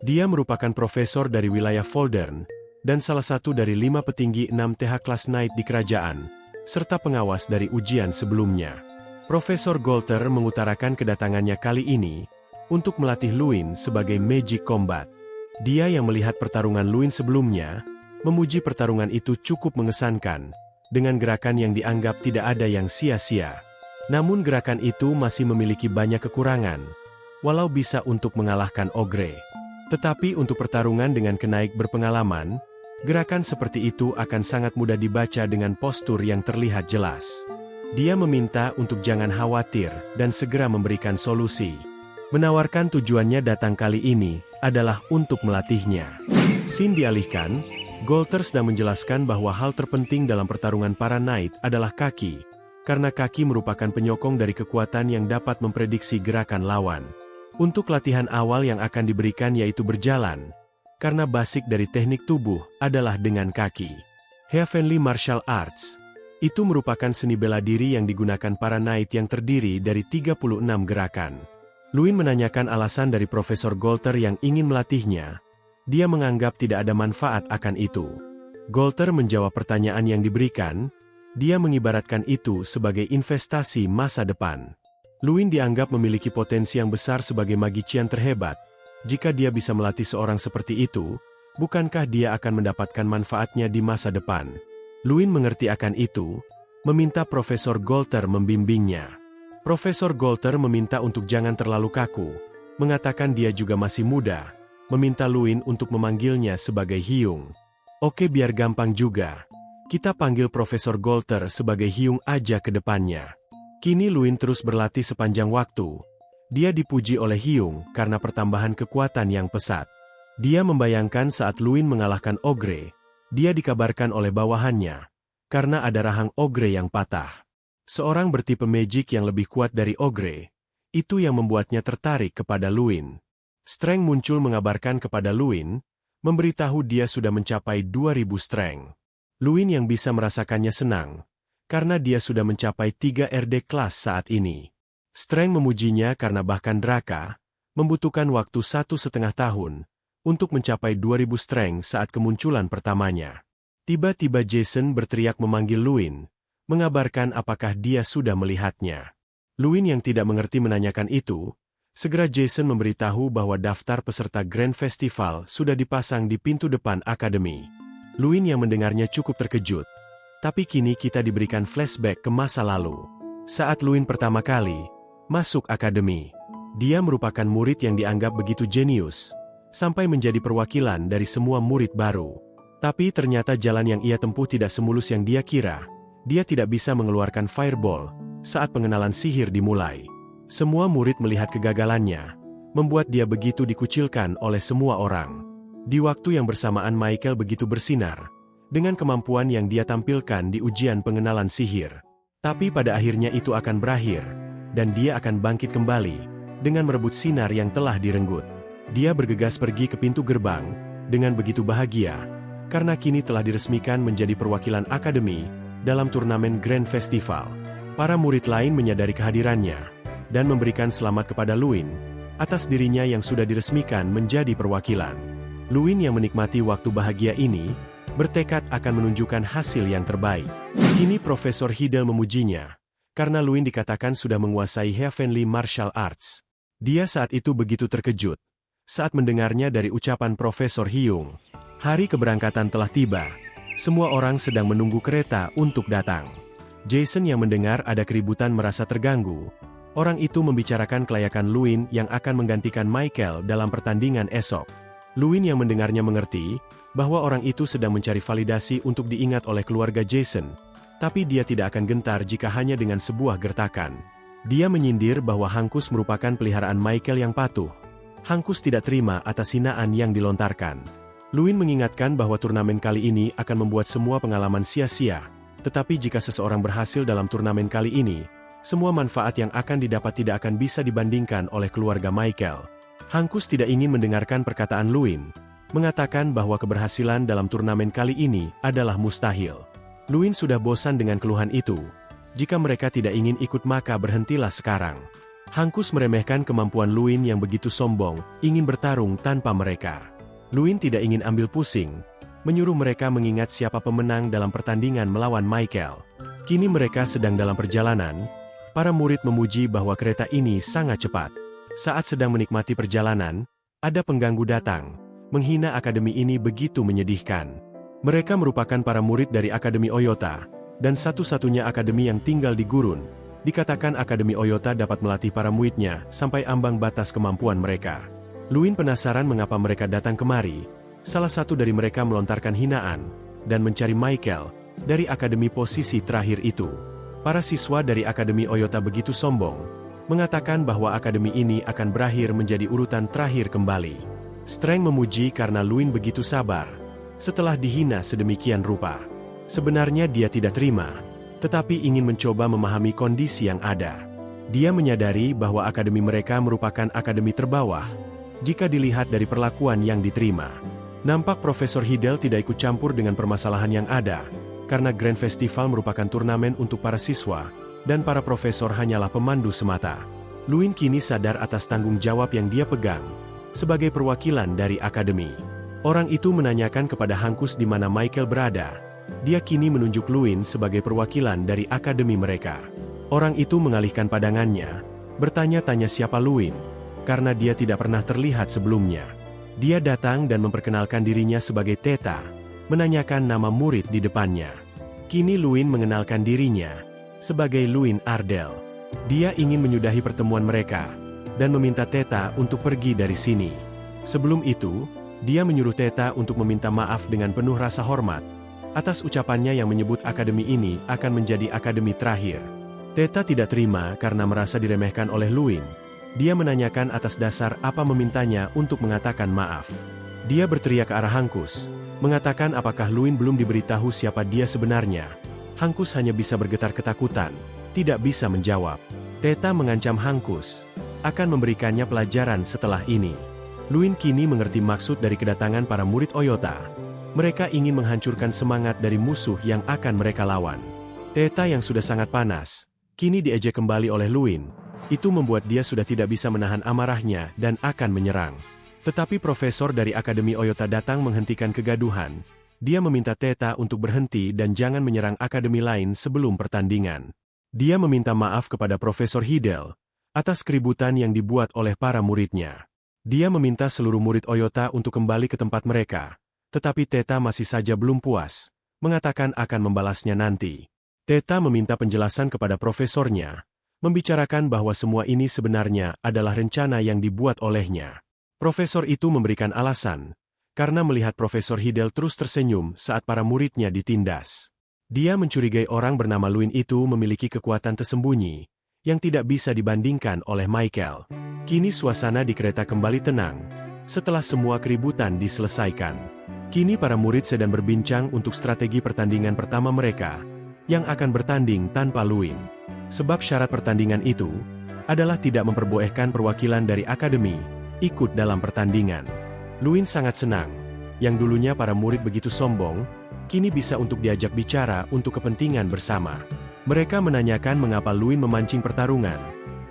Dia merupakan profesor dari wilayah Voldern, dan salah satu dari 5 petinggi 6 TH Class Knight di kerajaan, serta pengawas dari ujian sebelumnya. Profesor Golter mengutarakan kedatangannya kali ini, untuk melatih Luin sebagai Magic Combat. Dia yang melihat pertarungan Luin sebelumnya, memuji pertarungan itu cukup mengesankan, dengan gerakan yang dianggap tidak ada yang sia-sia. Namun gerakan itu masih memiliki banyak kekurangan, walau bisa untuk mengalahkan Ogre. Tetapi untuk pertarungan dengan kenaik berpengalaman, gerakan seperti itu akan sangat mudah dibaca dengan postur yang terlihat jelas. Dia meminta untuk jangan khawatir dan segera memberikan solusi. Menawarkan tujuannya datang kali ini adalah untuk melatihnya. Scene dialihkan, Golter sedang menjelaskan bahwa hal terpenting dalam pertarungan para knight adalah kaki, karena kaki merupakan penyokong dari kekuatan yang dapat memprediksi gerakan lawan. Untuk latihan awal yang akan diberikan yaitu berjalan, karena basic dari teknik tubuh adalah dengan kaki. Heavenly Martial Arts, itu merupakan seni bela diri yang digunakan para knight yang terdiri dari 36 gerakan. Luin menanyakan alasan dari Profesor Golter yang ingin melatihnya. Dia menganggap tidak ada manfaat akan itu. Golter menjawab pertanyaan yang diberikan, dia mengibaratkan itu sebagai investasi masa depan. Luin dianggap memiliki potensi yang besar sebagai magician terhebat. Jika dia bisa melatih seorang seperti itu, bukankah dia akan mendapatkan manfaatnya di masa depan? Luin mengerti akan itu, meminta Profesor Golter membimbingnya. Profesor Golter meminta untuk jangan terlalu kaku, mengatakan dia juga masih muda, meminta Luin untuk memanggilnya sebagai Hyung. Oke, biar gampang juga, kita panggil Profesor Golter sebagai Hyung aja ke depannya. Kini Luin terus berlatih sepanjang waktu. Dia dipuji oleh Hyung karena pertambahan kekuatan yang pesat. Dia membayangkan saat Luin mengalahkan Ogre, dia dikabarkan oleh bawahannya, karena ada rahang Ogre yang patah. Seorang bertipe magic yang lebih kuat dari Ogre, itu yang membuatnya tertarik kepada Luin. Strength muncul mengabarkan kepada Luin, memberitahu dia sudah mencapai 2000 strength. Luin yang bisa merasakannya senang, karena dia sudah mencapai 3 RD kelas saat ini. Strength memujinya karena bahkan Draka, membutuhkan waktu 1,5 tahun, untuk mencapai 2000 strength saat kemunculan pertamanya. Tiba-tiba Jason berteriak memanggil Luin, mengabarkan apakah dia sudah melihatnya. Luin yang tidak mengerti menanyakan itu, segera Jason memberitahu bahwa daftar peserta Grand Festival sudah dipasang di pintu depan akademi. Luin yang mendengarnya cukup terkejut. Tapi kini kita diberikan flashback ke masa lalu. Saat Luin pertama kali masuk akademi, dia merupakan murid yang dianggap begitu jenius, sampai menjadi perwakilan dari semua murid baru. Tapi ternyata jalan yang ia tempuh tidak semulus yang dia kira. Dia tidak bisa mengeluarkan fireball saat pengenalan sihir dimulai. Semua murid melihat kegagalannya, membuat dia begitu dikucilkan oleh semua orang. Di waktu yang bersamaan Michael begitu bersinar, dengan kemampuan yang dia tampilkan di ujian pengenalan sihir. Tapi pada akhirnya itu akan berakhir, dan dia akan bangkit kembali, dengan merebut sinar yang telah direnggut. Dia bergegas pergi ke pintu gerbang, dengan begitu bahagia, karena kini telah diresmikan menjadi perwakilan akademi dalam turnamen Grand Festival. Para murid lain menyadari kehadirannya, dan memberikan selamat kepada Luin, atas dirinya yang sudah diresmikan menjadi perwakilan. Luin yang menikmati waktu bahagia ini, bertekad akan menunjukkan hasil yang terbaik. Kini Profesor Hidel memujinya, karena Luin dikatakan sudah menguasai Heavenly Martial Arts. Dia saat itu begitu terkejut saat mendengarnya dari ucapan Profesor Hyung. Hari keberangkatan telah tiba. Semua orang sedang menunggu kereta untuk datang. Jason yang mendengar ada keributan merasa terganggu. Orang itu membicarakan kelayakan Luin yang akan menggantikan Michael dalam pertandingan esok. Luin yang mendengarnya mengerti bahwa orang itu sedang mencari validasi untuk diingat oleh keluarga Jason. Tapi dia tidak akan gentar jika hanya dengan sebuah gertakan. Dia menyindir bahwa Hankus merupakan peliharaan Michael yang patuh. Hankus tidak terima atas hinaan yang dilontarkan. Luin mengingatkan bahwa turnamen kali ini akan membuat semua pengalaman sia-sia. Tetapi jika seseorang berhasil dalam turnamen kali ini, semua manfaat yang akan didapat tidak akan bisa dibandingkan oleh keluarga Michael. Hankus tidak ingin mendengarkan perkataan Luin, mengatakan bahwa keberhasilan dalam turnamen kali ini adalah mustahil. Luin sudah bosan dengan keluhan itu. Jika mereka tidak ingin ikut maka berhentilah sekarang. Hankus meremehkan kemampuan Luin yang begitu sombong, ingin bertarung tanpa mereka. Luin tidak ingin ambil pusing, menyuruh mereka mengingat siapa pemenang dalam pertandingan melawan Michael. Kini mereka sedang dalam perjalanan, para murid memuji bahwa kereta ini sangat cepat. Saat sedang menikmati perjalanan, ada pengganggu datang, menghina akademi ini begitu menyedihkan. Mereka merupakan para murid dari Akademi Oyota, dan satu-satunya akademi yang tinggal di gurun. Dikatakan Akademi Oyota dapat melatih para muridnya sampai ambang batas kemampuan mereka. Luin penasaran mengapa mereka datang kemari. Salah satu dari mereka melontarkan hinaan, dan mencari Michael, dari akademi posisi terakhir itu. Para siswa dari Akademi Oyota begitu sombong, mengatakan bahwa akademi ini akan berakhir menjadi urutan terakhir kembali. Streng memuji karena Luin begitu sabar, setelah dihina sedemikian rupa. Sebenarnya dia tidak terima, tetapi ingin mencoba memahami kondisi yang ada. Dia menyadari bahwa akademi mereka merupakan akademi terbawah, jika dilihat dari perlakuan yang diterima. Nampak Profesor Hidel tidak ikut campur dengan permasalahan yang ada, karena Grand Festival merupakan turnamen untuk para siswa, dan para profesor hanyalah pemandu semata. Luin kini sadar atas tanggung jawab yang dia pegang, sebagai perwakilan dari akademi. Orang itu menanyakan kepada Hankus di mana Michael berada. Dia kini menunjuk Luin sebagai perwakilan dari akademi mereka. Orang itu mengalihkan pandangannya, bertanya-tanya siapa Luin, karena dia tidak pernah terlihat sebelumnya. Dia datang dan memperkenalkan dirinya sebagai Theta, menanyakan nama murid di depannya. Kini Luin mengenalkan dirinya sebagai Luin Ardell. Dia ingin menyudahi pertemuan mereka, dan meminta Theta untuk pergi dari sini. Sebelum itu, dia menyuruh Theta untuk meminta maaf dengan penuh rasa hormat, atas ucapannya yang menyebut akademi ini akan menjadi akademi terakhir. Theta tidak terima karena merasa diremehkan oleh Luin. Dia menanyakan atas dasar apa memintanya untuk mengatakan maaf. Dia berteriak ke arah Hankus, mengatakan apakah Luin belum diberitahu siapa dia sebenarnya. Hankus hanya bisa bergetar ketakutan, tidak bisa menjawab. Theta mengancam Hankus akan memberikannya pelajaran setelah ini. Luin kini mengerti maksud dari kedatangan para murid Oyota. Mereka ingin menghancurkan semangat dari musuh yang akan mereka lawan. Theta yang sudah sangat panas, kini diejek kembali oleh Luin. Itu membuat dia sudah tidak bisa menahan amarahnya dan akan menyerang. Tetapi profesor dari Akademi Oyota datang menghentikan kegaduhan, Dia meminta Theta untuk berhenti dan jangan menyerang akademi lain sebelum pertandingan. Dia meminta maaf kepada Profesor Hidel atas keributan yang dibuat oleh para muridnya. Dia meminta seluruh murid Oyota untuk kembali ke tempat mereka, tetapi Theta masih saja belum puas, mengatakan akan membalasnya nanti. Theta meminta penjelasan kepada profesornya, membicarakan bahwa semua ini sebenarnya adalah rencana yang dibuat olehnya. Profesor itu memberikan alasan, karena melihat Profesor Hidel terus tersenyum saat para muridnya ditindas. Dia mencurigai orang bernama Luin itu memiliki kekuatan tersembunyi, yang tidak bisa dibandingkan oleh Michael. Kini suasana di kereta kembali tenang, setelah semua keributan diselesaikan. Kini para murid sedang berbincang untuk strategi pertandingan pertama mereka, yang akan bertanding tanpa Luin. Sebab syarat pertandingan itu adalah tidak memperbolehkan perwakilan dari akademi ikut dalam pertandingan. Luin sangat senang, yang dulunya para murid begitu sombong, kini bisa untuk diajak bicara untuk kepentingan bersama. Mereka menanyakan mengapa Luin memancing pertarungan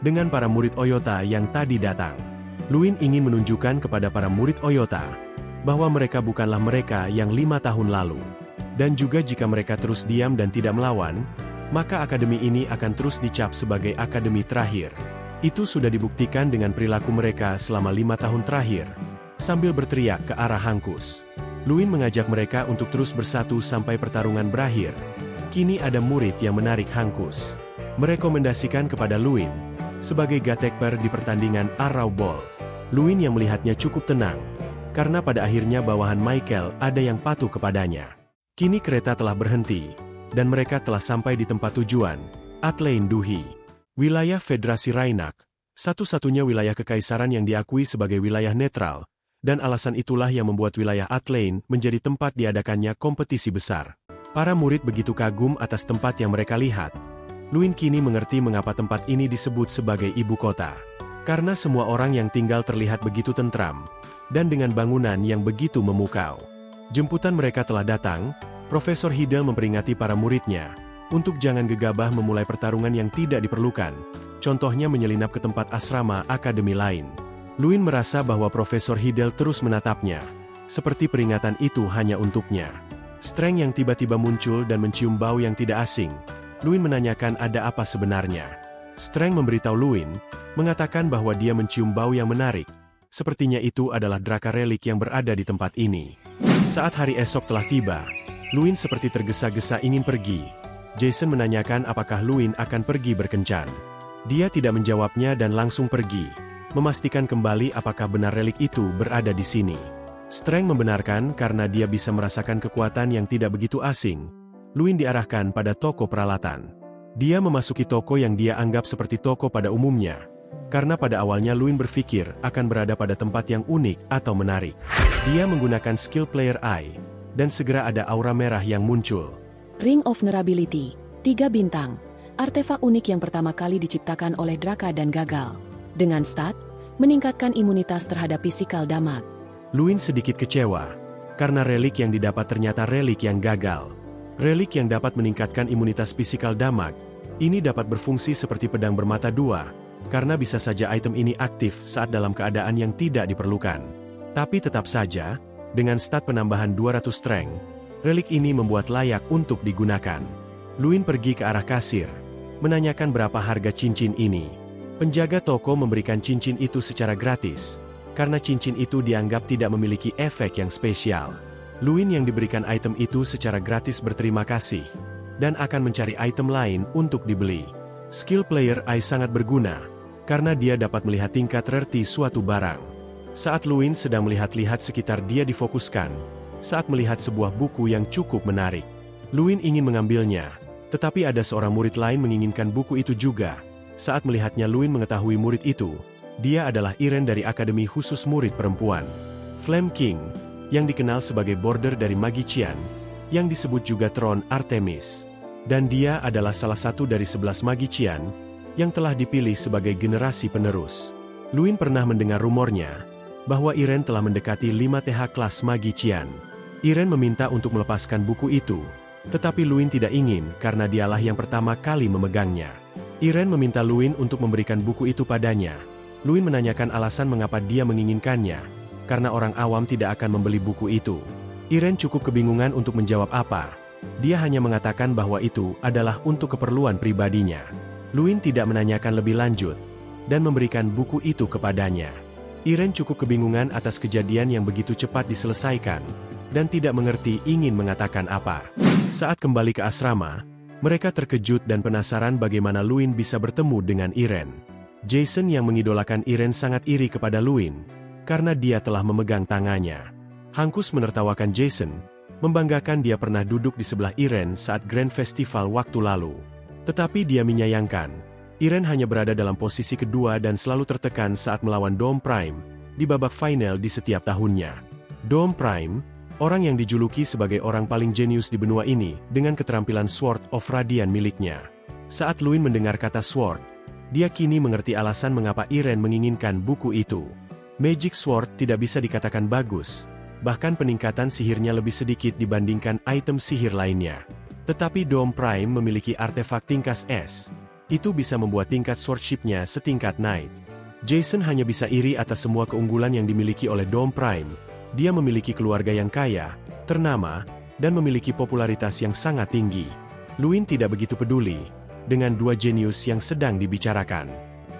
dengan para murid Oyota yang tadi datang. Luin ingin menunjukkan kepada para murid Oyota bahwa mereka bukanlah mereka yang 5 tahun lalu. Dan juga jika mereka terus diam dan tidak melawan, maka akademi ini akan terus dicap sebagai akademi terakhir. Itu sudah dibuktikan dengan perilaku mereka selama 5 tahun terakhir. Sambil berteriak ke arah Hankus, Luin mengajak mereka untuk terus bersatu sampai pertarungan berakhir. Kini ada murid yang menarik Hankus, merekomendasikan kepada Luin sebagai gatekeeper di pertandingan Arrow Ball. Luin yang melihatnya cukup tenang, karena pada akhirnya bawahan Michael ada yang patuh kepadanya. Kini kereta telah berhenti, dan mereka telah sampai di tempat tujuan, Atlein Duhi. Wilayah Federasi Rainak, satu-satunya wilayah kekaisaran yang diakui sebagai wilayah netral, dan alasan itulah yang membuat wilayah Atlein menjadi tempat diadakannya kompetisi besar. Para murid begitu kagum atas tempat yang mereka lihat. Luin kini mengerti mengapa tempat ini disebut sebagai ibu kota. Karena semua orang yang tinggal terlihat begitu tentram, dan dengan bangunan yang begitu memukau. Jemputan mereka telah datang, Profesor Hidel memperingati para muridnya, untuk jangan gegabah memulai pertarungan yang tidak diperlukan, contohnya menyelinap ke tempat asrama akademi lain. Luin merasa bahwa Profesor Hidel terus menatapnya, seperti peringatan itu hanya untuknya. Streng yang tiba-tiba muncul dan mencium bau yang tidak asing. Luin menanyakan ada apa sebenarnya. Streng memberitahu Luin, mengatakan bahwa dia mencium bau yang menarik. Sepertinya itu adalah Draka relik yang berada di tempat ini. Saat hari esok telah tiba, Luin seperti tergesa-gesa ingin pergi. Jason menanyakan apakah Luin akan pergi berkencan. Dia tidak menjawabnya dan langsung pergi, memastikan kembali apakah benar relik itu berada di sini. Streng membenarkan karena dia bisa merasakan kekuatan yang tidak begitu asing. Luin diarahkan pada toko peralatan. Dia memasuki toko yang dia anggap seperti toko pada umumnya. Karena pada awalnya Luin berpikir akan berada pada tempat yang unik atau menarik. Dia menggunakan skill player eye, dan segera ada aura merah yang muncul. Ring of Nerability, 3 bintang. Artefak unik yang pertama kali diciptakan oleh Draka dan gagal. Dengan stat, meningkatkan imunitas terhadap physical damage. Luin sedikit kecewa, karena relik yang didapat ternyata relik yang gagal. Relik yang dapat meningkatkan imunitas physical damage, ini dapat berfungsi seperti pedang bermata dua, karena bisa saja item ini aktif saat dalam keadaan yang tidak diperlukan. Tapi tetap saja, dengan stat penambahan 200 strength, relik ini membuat layak untuk digunakan. Luin pergi ke arah kasir, menanyakan berapa harga cincin ini. Penjaga toko memberikan cincin itu secara gratis, karena cincin itu dianggap tidak memiliki efek yang spesial. Luin yang diberikan item itu secara gratis berterima kasih, dan akan mencari item lain untuk dibeli. Skill player eye sangat berguna, karena dia dapat melihat tingkat rarity suatu barang. Saat Luin sedang melihat-lihat sekitar dia difokuskan, saat melihat sebuah buku yang cukup menarik. Luin ingin mengambilnya, tetapi ada seorang murid lain menginginkan buku itu juga. Saat melihatnya Luin mengetahui murid itu, dia adalah Iren dari Akademi Khusus Murid Perempuan. Flame King, yang dikenal sebagai border dari Magician, yang disebut juga Tron Artemis. Dan dia adalah salah satu dari 11 Magician, yang telah dipilih sebagai generasi penerus. Luin pernah mendengar rumornya, bahwa Iren telah mendekati 5 TH kelas Magician. Iren meminta untuk melepaskan buku itu, tetapi Luin tidak ingin karena dialah yang pertama kali memegangnya. Iren meminta Luin untuk memberikan buku itu padanya. Luin menanyakan alasan mengapa dia menginginkannya, karena orang awam tidak akan membeli buku itu. Irene cukup kebingungan untuk menjawab apa. Dia hanya mengatakan bahwa itu adalah untuk keperluan pribadinya. Luin tidak menanyakan lebih lanjut, dan memberikan buku itu kepadanya. Irene cukup kebingungan atas kejadian yang begitu cepat diselesaikan, dan tidak mengerti ingin mengatakan apa. Saat kembali ke asrama, mereka terkejut dan penasaran bagaimana Luin bisa bertemu dengan Irene. Jason yang mengidolakan Irene sangat iri kepada Luin, karena dia telah memegang tangannya. Hankus menertawakan Jason, membanggakan dia pernah duduk di sebelah Irene saat Grand Festival waktu lalu. Tetapi dia menyayangkan, Irene hanya berada dalam posisi kedua dan selalu tertekan saat melawan Dom Prime, di babak final di setiap tahunnya. Dom Prime, orang yang dijuluki sebagai orang paling jenius di benua ini, dengan keterampilan Sword of Radiant miliknya. Saat Luin mendengar kata Sword, dia kini mengerti alasan mengapa Irene menginginkan buku itu. Magic Sword tidak bisa dikatakan bagus, bahkan peningkatan sihirnya lebih sedikit dibandingkan item sihir lainnya. Tetapi Dom Prime memiliki artefak tingkat S. Itu bisa membuat tingkat swordship-nya setingkat Knight. Jason hanya bisa iri atas semua keunggulan yang dimiliki oleh Dom Prime. Dia memiliki keluarga yang kaya, ternama, dan memiliki popularitas yang sangat tinggi. Luin tidak begitu peduli dengan dua jenius yang sedang dibicarakan.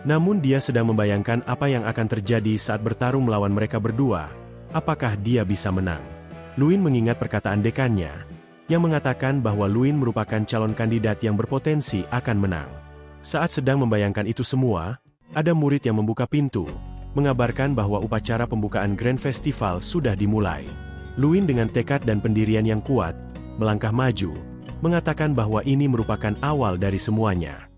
Namun dia sedang membayangkan apa yang akan terjadi saat bertarung melawan mereka berdua. Apakah dia bisa menang? Luin mengingat perkataan dekannya, yang mengatakan bahwa Luin merupakan calon kandidat yang berpotensi akan menang. Saat sedang membayangkan itu semua, ada murid yang membuka pintu, mengabarkan bahwa upacara pembukaan Grand Festival sudah dimulai. Luin dengan tekad dan pendirian yang kuat, melangkah maju, mengatakan bahwa ini merupakan awal dari semuanya.